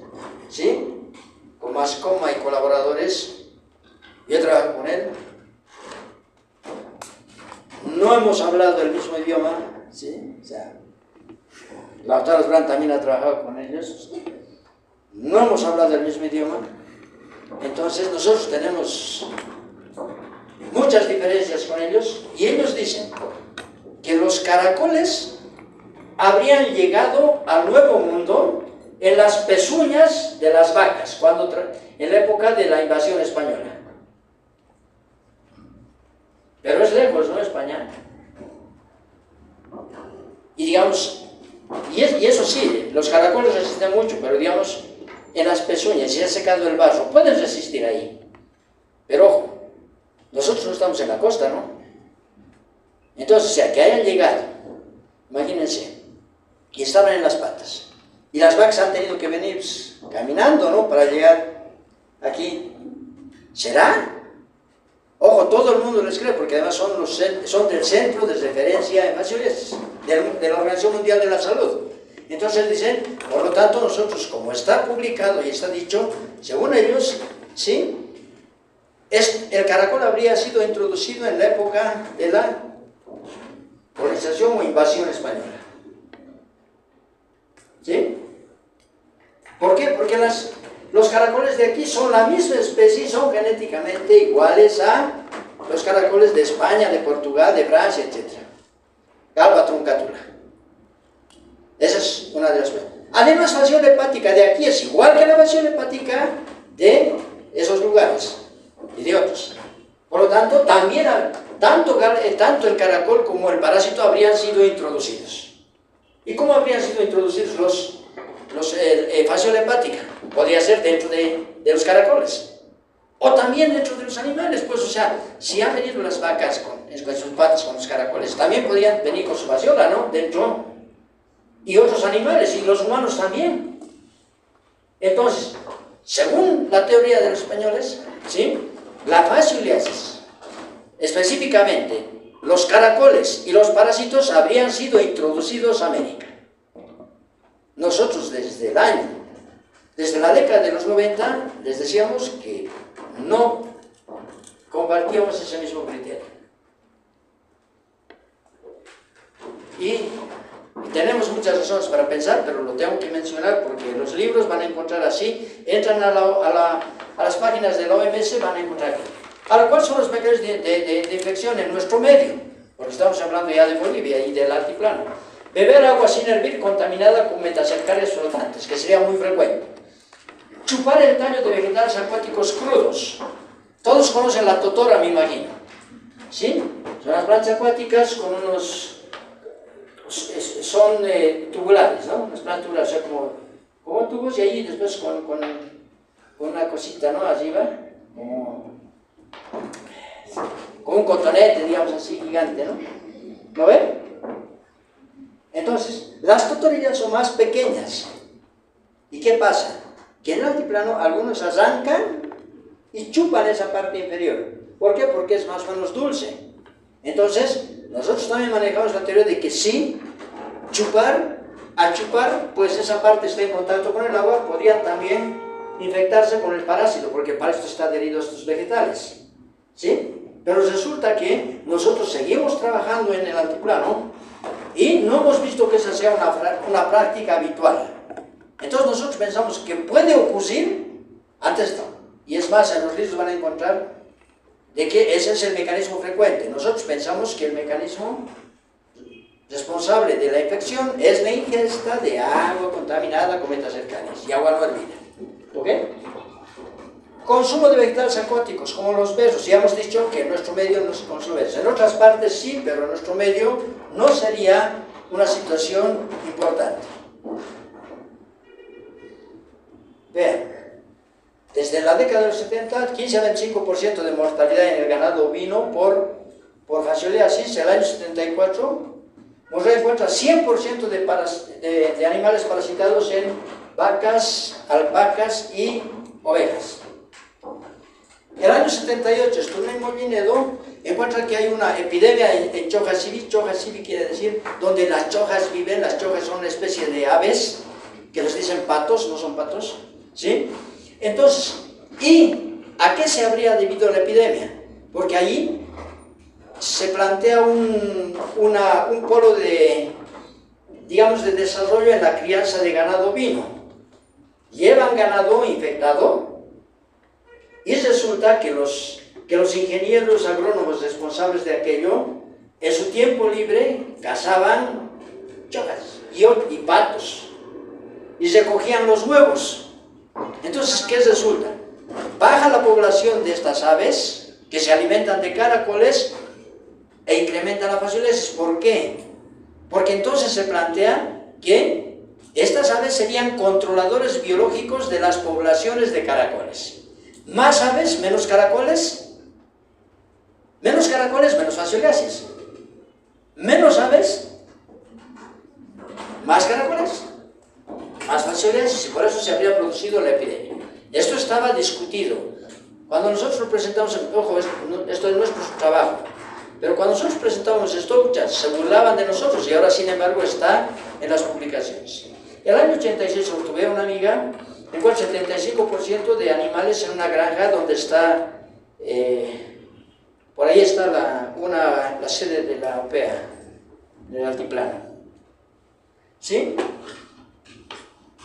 ¿sí?, con Mascoma y colaboradores, yo he trabajado con él, no hemos hablado el mismo idioma, ¿sí? O sea, Lautaro Brand también ha trabajado con ellos, no hemos hablado el mismo idioma, entonces nosotros tenemos muchas diferencias con ellos, y ellos dicen que los caracoles habrían llegado al Nuevo Mundo en las pezuñas de las vacas, en la época de la invasión española. Pero es lejos, ¿no?, España. Y digamos, y eso sí, los caracoles resisten mucho, pero digamos, en las pezuñas, si ha secado el barro, pueden resistir ahí. Pero ojo, nosotros no estamos en la costa, ¿no? Entonces, o sea, que hayan llegado, imagínense, y estaban en las patas, y las vacas han tenido que venir pues, caminando, ¿no?, para llegar aquí. ¿Será? Ojo, todo el mundo les cree, porque además son del centro de referencia en vaciolestes, de la Organización Mundial de la Salud. Entonces dicen, por lo tanto, nosotros, como está publicado y está dicho, según ellos, ¿sí?, el caracol habría sido introducido en la época de la colonización o invasión española. ¿Sí? ¿Por qué? Porque los caracoles de aquí son la misma especie, son genéticamente iguales a los caracoles de España, de Portugal, de Francia, etc. Galba truncatula. Esa es una de las cosas. Además, la fasciole hepática de aquí es igual que la fasciole hepática de esos lugares y de otros. Por lo tanto, también tanto el caracol como el parásito habrían sido introducidos. ¿Y cómo habrían sido introducidos los fasciole hepática? Podría ser dentro de los caracoles. O también dentro de los animales, pues, o sea, si han venido las vacas con sus patas, con los caracoles, también podían venir con su vasiola, ¿no? Dentro, y otros animales, y los humanos también. Entonces, según la teoría de los españoles, ¿sí?, la fascioliasis, específicamente los caracoles y los parásitos, habrían sido introducidos a América. Nosotros desde la década de los 90, les decíamos que no compartíamos ese mismo criterio. Y tenemos muchas razones para pensar, pero lo tengo que mencionar porque los libros van a encontrar así, entran a las páginas de la OMS, van a encontrar aquí. Ahora, ¿cuáles son los mecanismos de infección en nuestro medio? Porque estamos hablando ya de Bolivia y del altiplano. Beber agua sin hervir contaminada con metacercarias flotantes, que sería muy frecuente. Chupar el tallo de vegetales acuáticos crudos. Todos conocen la totora, me imagino. ¿Sí? Son las plantas acuáticas con unos... son tubulares, ¿no? Las plantas tubulares, o sea, como tubos, y ahí después con una cosita, ¿no? Arriba, como un cotonete, digamos así, gigante, ¿no? ¿Lo ven? Entonces, las totorillas son más pequeñas. ¿Y qué pasa? Que en el altiplano algunos arrancan y chupan esa parte inferior. ¿Por qué? Porque es más o menos dulce. Entonces, nosotros también manejamos la teoría de que sí, al chupar, pues esa parte está en contacto con el agua, podrían también infectarse con el parásito, porque el parásito está adherido a estos vegetales. ¿Sí? Pero resulta que nosotros seguimos trabajando en el altiplano y no hemos visto que esa sea una práctica habitual. Entonces nosotros pensamos que puede ocurrir antes esto. Y es más, en los libros van a encontrar de que ese es el mecanismo frecuente. Nosotros pensamos que el mecanismo responsable de la infección es la ingesta de agua contaminada con metacercarias y agua no hervida. ¿Ok? Consumo de vegetales acuáticos, como los besos. Ya hemos dicho que en nuestro medio no se consume besos. En otras partes sí, pero en nuestro medio no sería una situación importante. Vean, desde la década de los 70, 15 a 25% de mortalidad en el ganado ovino por fascioliasis. El año 74 nos encuentra 100% de animales parasitados en vacas, alpacas y ovejas. El año 78, estuve en Mollinedo, encuentra que hay una epidemia en Chojasivi. Chojasivi quiere decir donde las chojas viven. Las chojas son una especie de aves que les dicen patos, no son patos, ¿sí? Entonces, ¿y a qué se habría debido la epidemia? Porque allí se plantea un polo de, digamos, de desarrollo en la crianza de ganado ovino. Llevan ganado infectado y resulta que los ingenieros agrónomos responsables de aquello, en su tiempo libre, cazaban chojas y patos y recogían los huevos. Entonces, ¿qué resulta? Baja la población de estas aves que se alimentan de caracoles e incrementa la fascioliasis. ¿Por qué? Porque entonces se plantea que estas aves serían controladores biológicos de las poblaciones de caracoles. Más aves, menos caracoles, menos fascioliasis. Menos aves, más caracoles, más fascioliasis, y por eso se habría producido la epidemia. Esto estaba discutido. Cuando nosotros lo presentamos, ojo, esto es nuestro trabajo, pero cuando nosotros presentamos esto, muchas se burlaban de nosotros y ahora, sin embargo, está en las publicaciones. El año 86 tuve una amiga, encuentra 75% de animales en una granja donde está, por ahí está la sede de la OPEA, del altiplano. ¿Sí?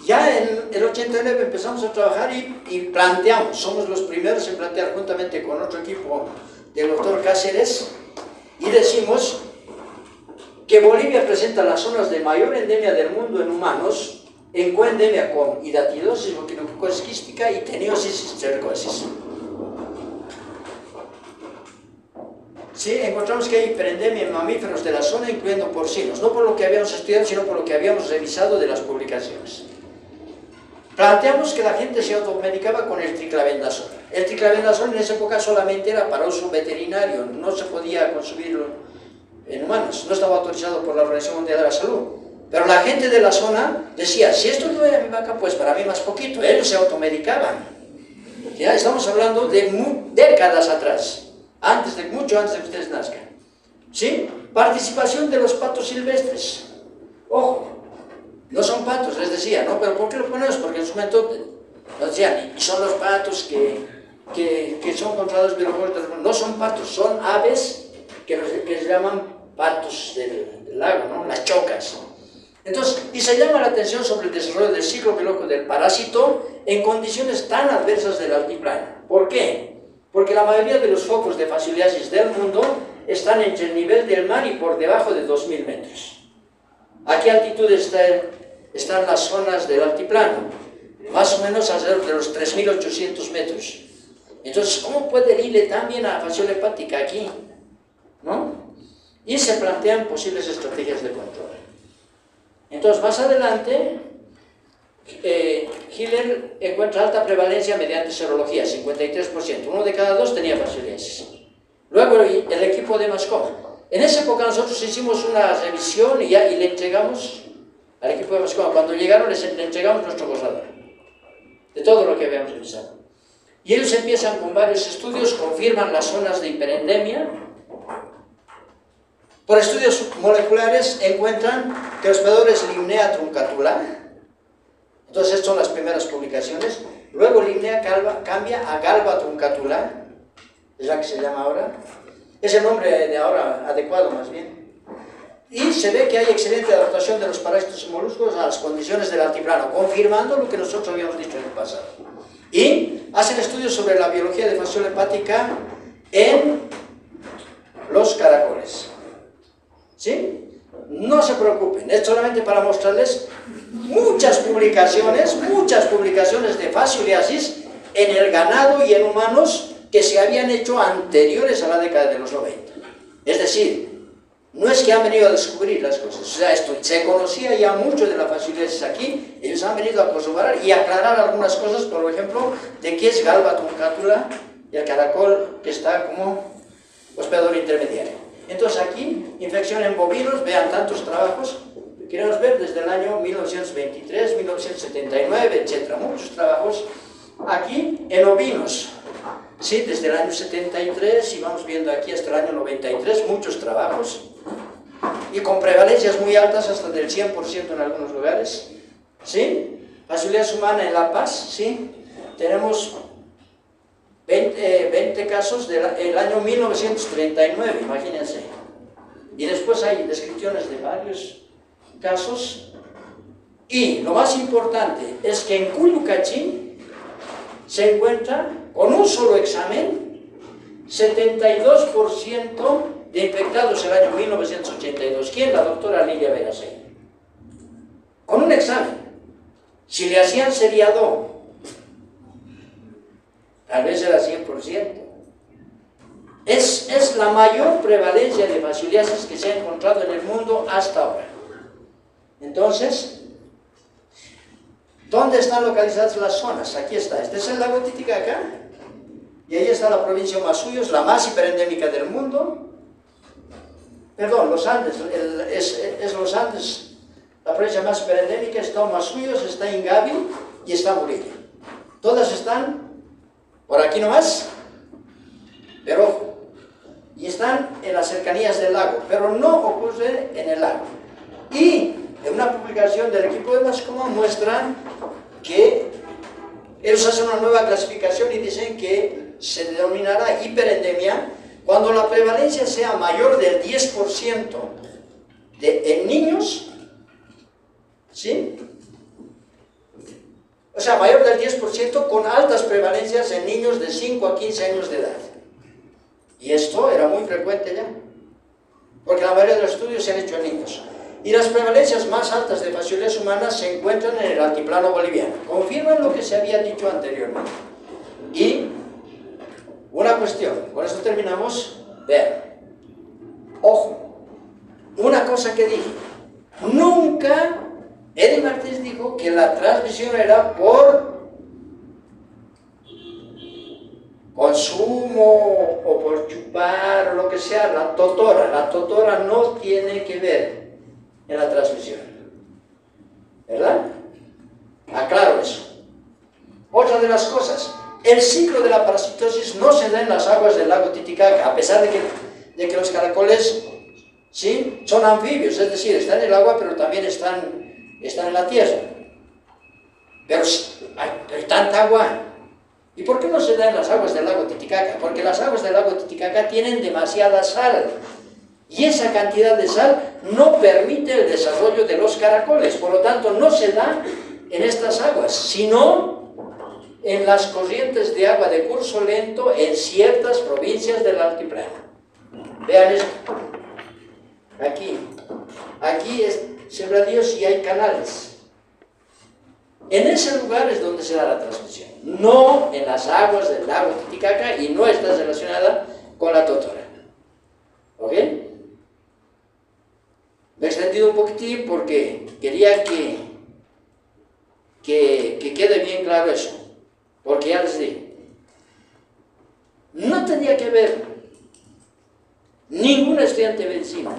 Ya en el 89 empezamos a trabajar y planteamos, somos los primeros en plantear juntamente con otro equipo del doctor Cáceres, y decimos que Bolivia presenta las zonas de mayor endemia del mundo en humanos, en coendemia con hidatidosis, boquinococosis quística y teniosis y cercosis. Sí, encontramos que hay hiperendemia en mamíferos de la zona, incluyendo porcinos, no por lo que habíamos estudiado, sino por lo que habíamos revisado de las publicaciones. planteamos que la gente se automedicaba con el triclavendazol. El triclavendazol en esa época solamente era para uso veterinario, no se podía consumirlo en humanos, no estaba autorizado por la Organización Mundial de la Salud. Pero la gente de la zona decía, si esto no es a mi vaca, pues para mí más poquito. Ellos se automedicaban. Ya estamos hablando de décadas atrás, mucho antes de que ustedes nazcan. ¿Sí? Participación de los patos silvestres. Ojo, no son patos, les decía, ¿no? ¿Pero por qué lo ponemos? Porque en su momento nos decían, y son los patos que son controlados biológicos. No son patos, son aves que se llaman patos del lago, ¿no? Las chocas. Entonces, y se llama la atención sobre el desarrollo del ciclo biológico del parásito en condiciones tan adversas del altiplano. ¿Por qué? Porque la mayoría de los focos de fascioliasis del mundo están entre el nivel del mar y por debajo de 2000 metros. ¿A qué altitud están las zonas del altiplano? Más o menos alrededor de los 3800 metros. Entonces, ¿cómo puede irle tan bien a la fasciola hepática aquí? ¿No? Y se plantean posibles estrategias de control. Entonces, más adelante, Hiller encuentra alta prevalencia mediante serología, 53%. 1 de cada 2 tenía fascioliasis. Luego, el equipo de Mascom. En esa época nosotros hicimos una revisión y le entregamos al equipo de Mascom. Cuando llegaron, le entregamos nuestro borrador de todo lo que habíamos revisado. Y ellos empiezan con varios estudios, confirman las zonas de hiperendemia. Por estudios moleculares encuentran que hospedadores Limnea truncatula. Entonces, estas son las primeras publicaciones. Luego Limnea cambia a Galba truncatula, es la que se llama ahora. Es el nombre de ahora adecuado, más bien. Y se ve que hay excelente adaptación de los parásitos y moluscos a las condiciones del altiplano, confirmando lo que nosotros habíamos dicho en el pasado. Y hacen estudios sobre la biología de fasciola hepática en los caracoles. ¿Sí? No se preocupen, es solamente para mostrarles muchas publicaciones de fascioliasis en el ganado y en humanos que se habían hecho anteriores a la década de los 90. Es decir, no es que han venido a descubrir las cosas, o sea, esto se conocía ya mucho de la fascioliasis aquí, ellos han venido a corroborar y aclarar algunas cosas, por ejemplo, de qué es Galba truncatula y el caracol que está como hospedador intermediario. Entonces aquí, infección en bovinos, vean tantos trabajos, queremos ver desde el año 1923, 1979, etc. Muchos trabajos aquí en ovinos, sí, desde el año 73 y vamos viendo aquí hasta el año 93, muchos trabajos, y con prevalencias muy altas, hasta del 100% en algunos lugares, ¿sí? Fascioliasis humana en La Paz, ¿sí? Tenemos 20 casos del año 1939, imagínense. Y después hay descripciones de varios casos. Y lo más importante es que en Cuyucachín se encuentra, con un solo examen, 72% de infectados en el año 1982. ¿Quién? La doctora Lilia Verasey. Con un examen. Si le hacían seriado, tal vez era 100%. Es la mayor prevalencia de fascioliasis que se ha encontrado en el mundo hasta ahora. Entonces, ¿dónde están localizadas las zonas? Aquí está. Este es el lago Titicaca. Y ahí está la provincia de Masuyos, la más hiperendémica del mundo. Perdón, los Andes. Es los Andes. La provincia más hiperendémica está Masuyos, está Ingavi y está Murillo. Todas están por aquí nomás, pero ojo, y están en las cercanías del lago, pero no ocurre en el lago. Y en una publicación del equipo de Mascoma muestran que ellos hacen una nueva clasificación y dicen que se denominará hiperendemia cuando la prevalencia sea mayor del 10% en niños, ¿sí? O sea, mayor del 10% con altas prevalencias en niños de 5 a 15 años de edad. Y esto era muy frecuente ya, porque la mayoría de los estudios se han hecho en niños. Y las prevalencias más altas de fascioliasis humana se encuentran en el altiplano boliviano. Confirman lo que se había dicho anteriormente. Y una cuestión, con esto terminamos. Vean, ojo, una cosa que dije, nunca Eddie Martínez dijo que la transmisión era por consumo o por chupar o lo que sea, la totora no tiene que ver en la transmisión, ¿verdad? Aclaro eso. Otra de las cosas, el ciclo de la parasitosis no se da en las aguas del lago Titicaca, a pesar de que los caracoles, ¿sí?, son anfibios, es decir, están en el agua pero también están en la tierra. Pero hay tanta agua. ¿Y por qué no se da en las aguas del lago Titicaca? Porque las aguas del lago Titicaca tienen demasiada sal. Y esa cantidad de sal no permite el desarrollo de los caracoles. Por lo tanto, no se da en estas aguas, sino en las corrientes de agua de curso lento en ciertas provincias del altiplano. Vean esto. Aquí es sembradíos y hay canales. En ese lugar es donde se da la transmisión, no en las aguas del lago Titicaca, y no está relacionada con la totora. ¿Ok? Me he extendido un poquitín porque quería que quede bien claro eso, porque ya les digo, no tenía que ver ningún estudiante de medicina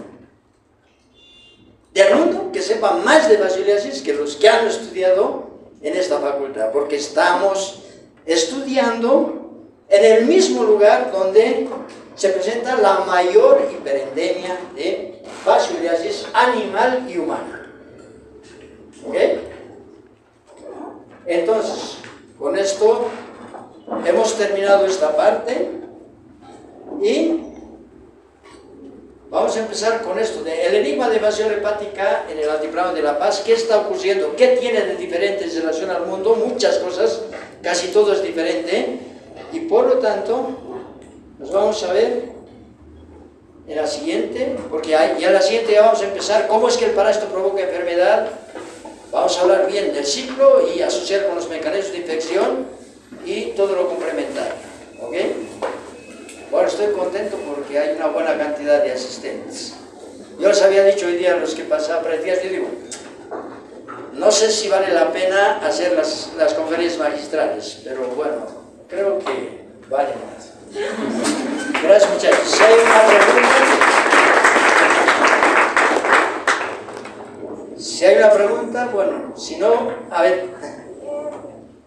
del mundo que sepa más de basiliasis que los que han estudiado en esta facultad, porque estamos estudiando en el mismo lugar donde se presenta la mayor hiperendemia de basiliasis animal y humana. ¿Ok? Entonces, con esto hemos terminado esta parte y vamos a empezar con esto, el enigma de evasión hepática en el altiplano de La Paz. ¿Qué está ocurriendo? ¿Qué tiene de diferente en relación al mundo? Muchas cosas, casi todo es diferente, y por lo tanto, nos vamos a ver en la siguiente, porque ya en la siguiente ya vamos a empezar cómo es que el parásito provoca enfermedad. Vamos a hablar bien del ciclo y asociar con los mecanismos de infección y todo lo complementario. ¿Ok? Bueno, estoy contento porque hay una buena cantidad de asistentes. Yo les había dicho hoy día a los que pasaban prácticas, yo digo, no sé si vale la pena hacer las conferencias magistrales, pero bueno, creo que vale más. Gracias, muchachos. Si hay una pregunta, bueno, si no, a ver.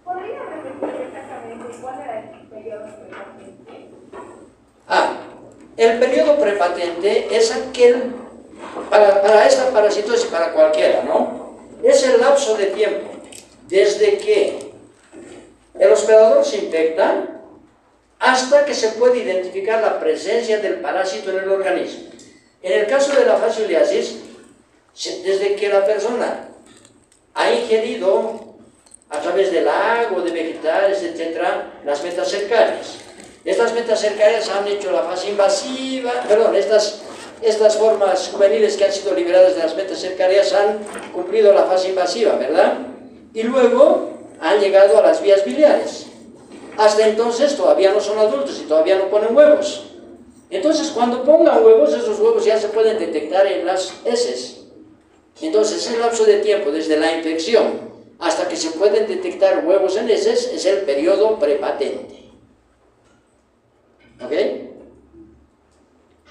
¿Podría repetir exactamente cuál era el periodo prepatente? El periodo prepatente es aquel, para esta parasitosis, para cualquiera, ¿no? Es el lapso de tiempo desde que el hospedador se infecta hasta que se puede identificar la presencia del parásito en el organismo. En el caso de la fascioliasis, desde que la persona ha ingerido a través del agua, de vegetales, etc., las metacercarias. Estas metacercarias han hecho la fase invasiva, perdón, estas formas juveniles que han sido liberadas de las metacercarias han cumplido la fase invasiva, ¿verdad? Y luego han llegado a las vías biliares. Hasta entonces todavía no son adultos y todavía no ponen huevos. Entonces, cuando pongan huevos, esos huevos ya se pueden detectar en las heces. Entonces, ese lapso de tiempo desde la infección hasta que se pueden detectar huevos en heces es el periodo prepatente. ¿Ok?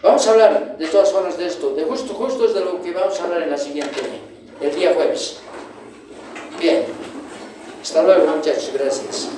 Vamos a hablar de todas formas de esto, de justo es de lo que vamos a hablar en la siguiente, el día jueves. Bien, hasta luego, muchachos, gracias.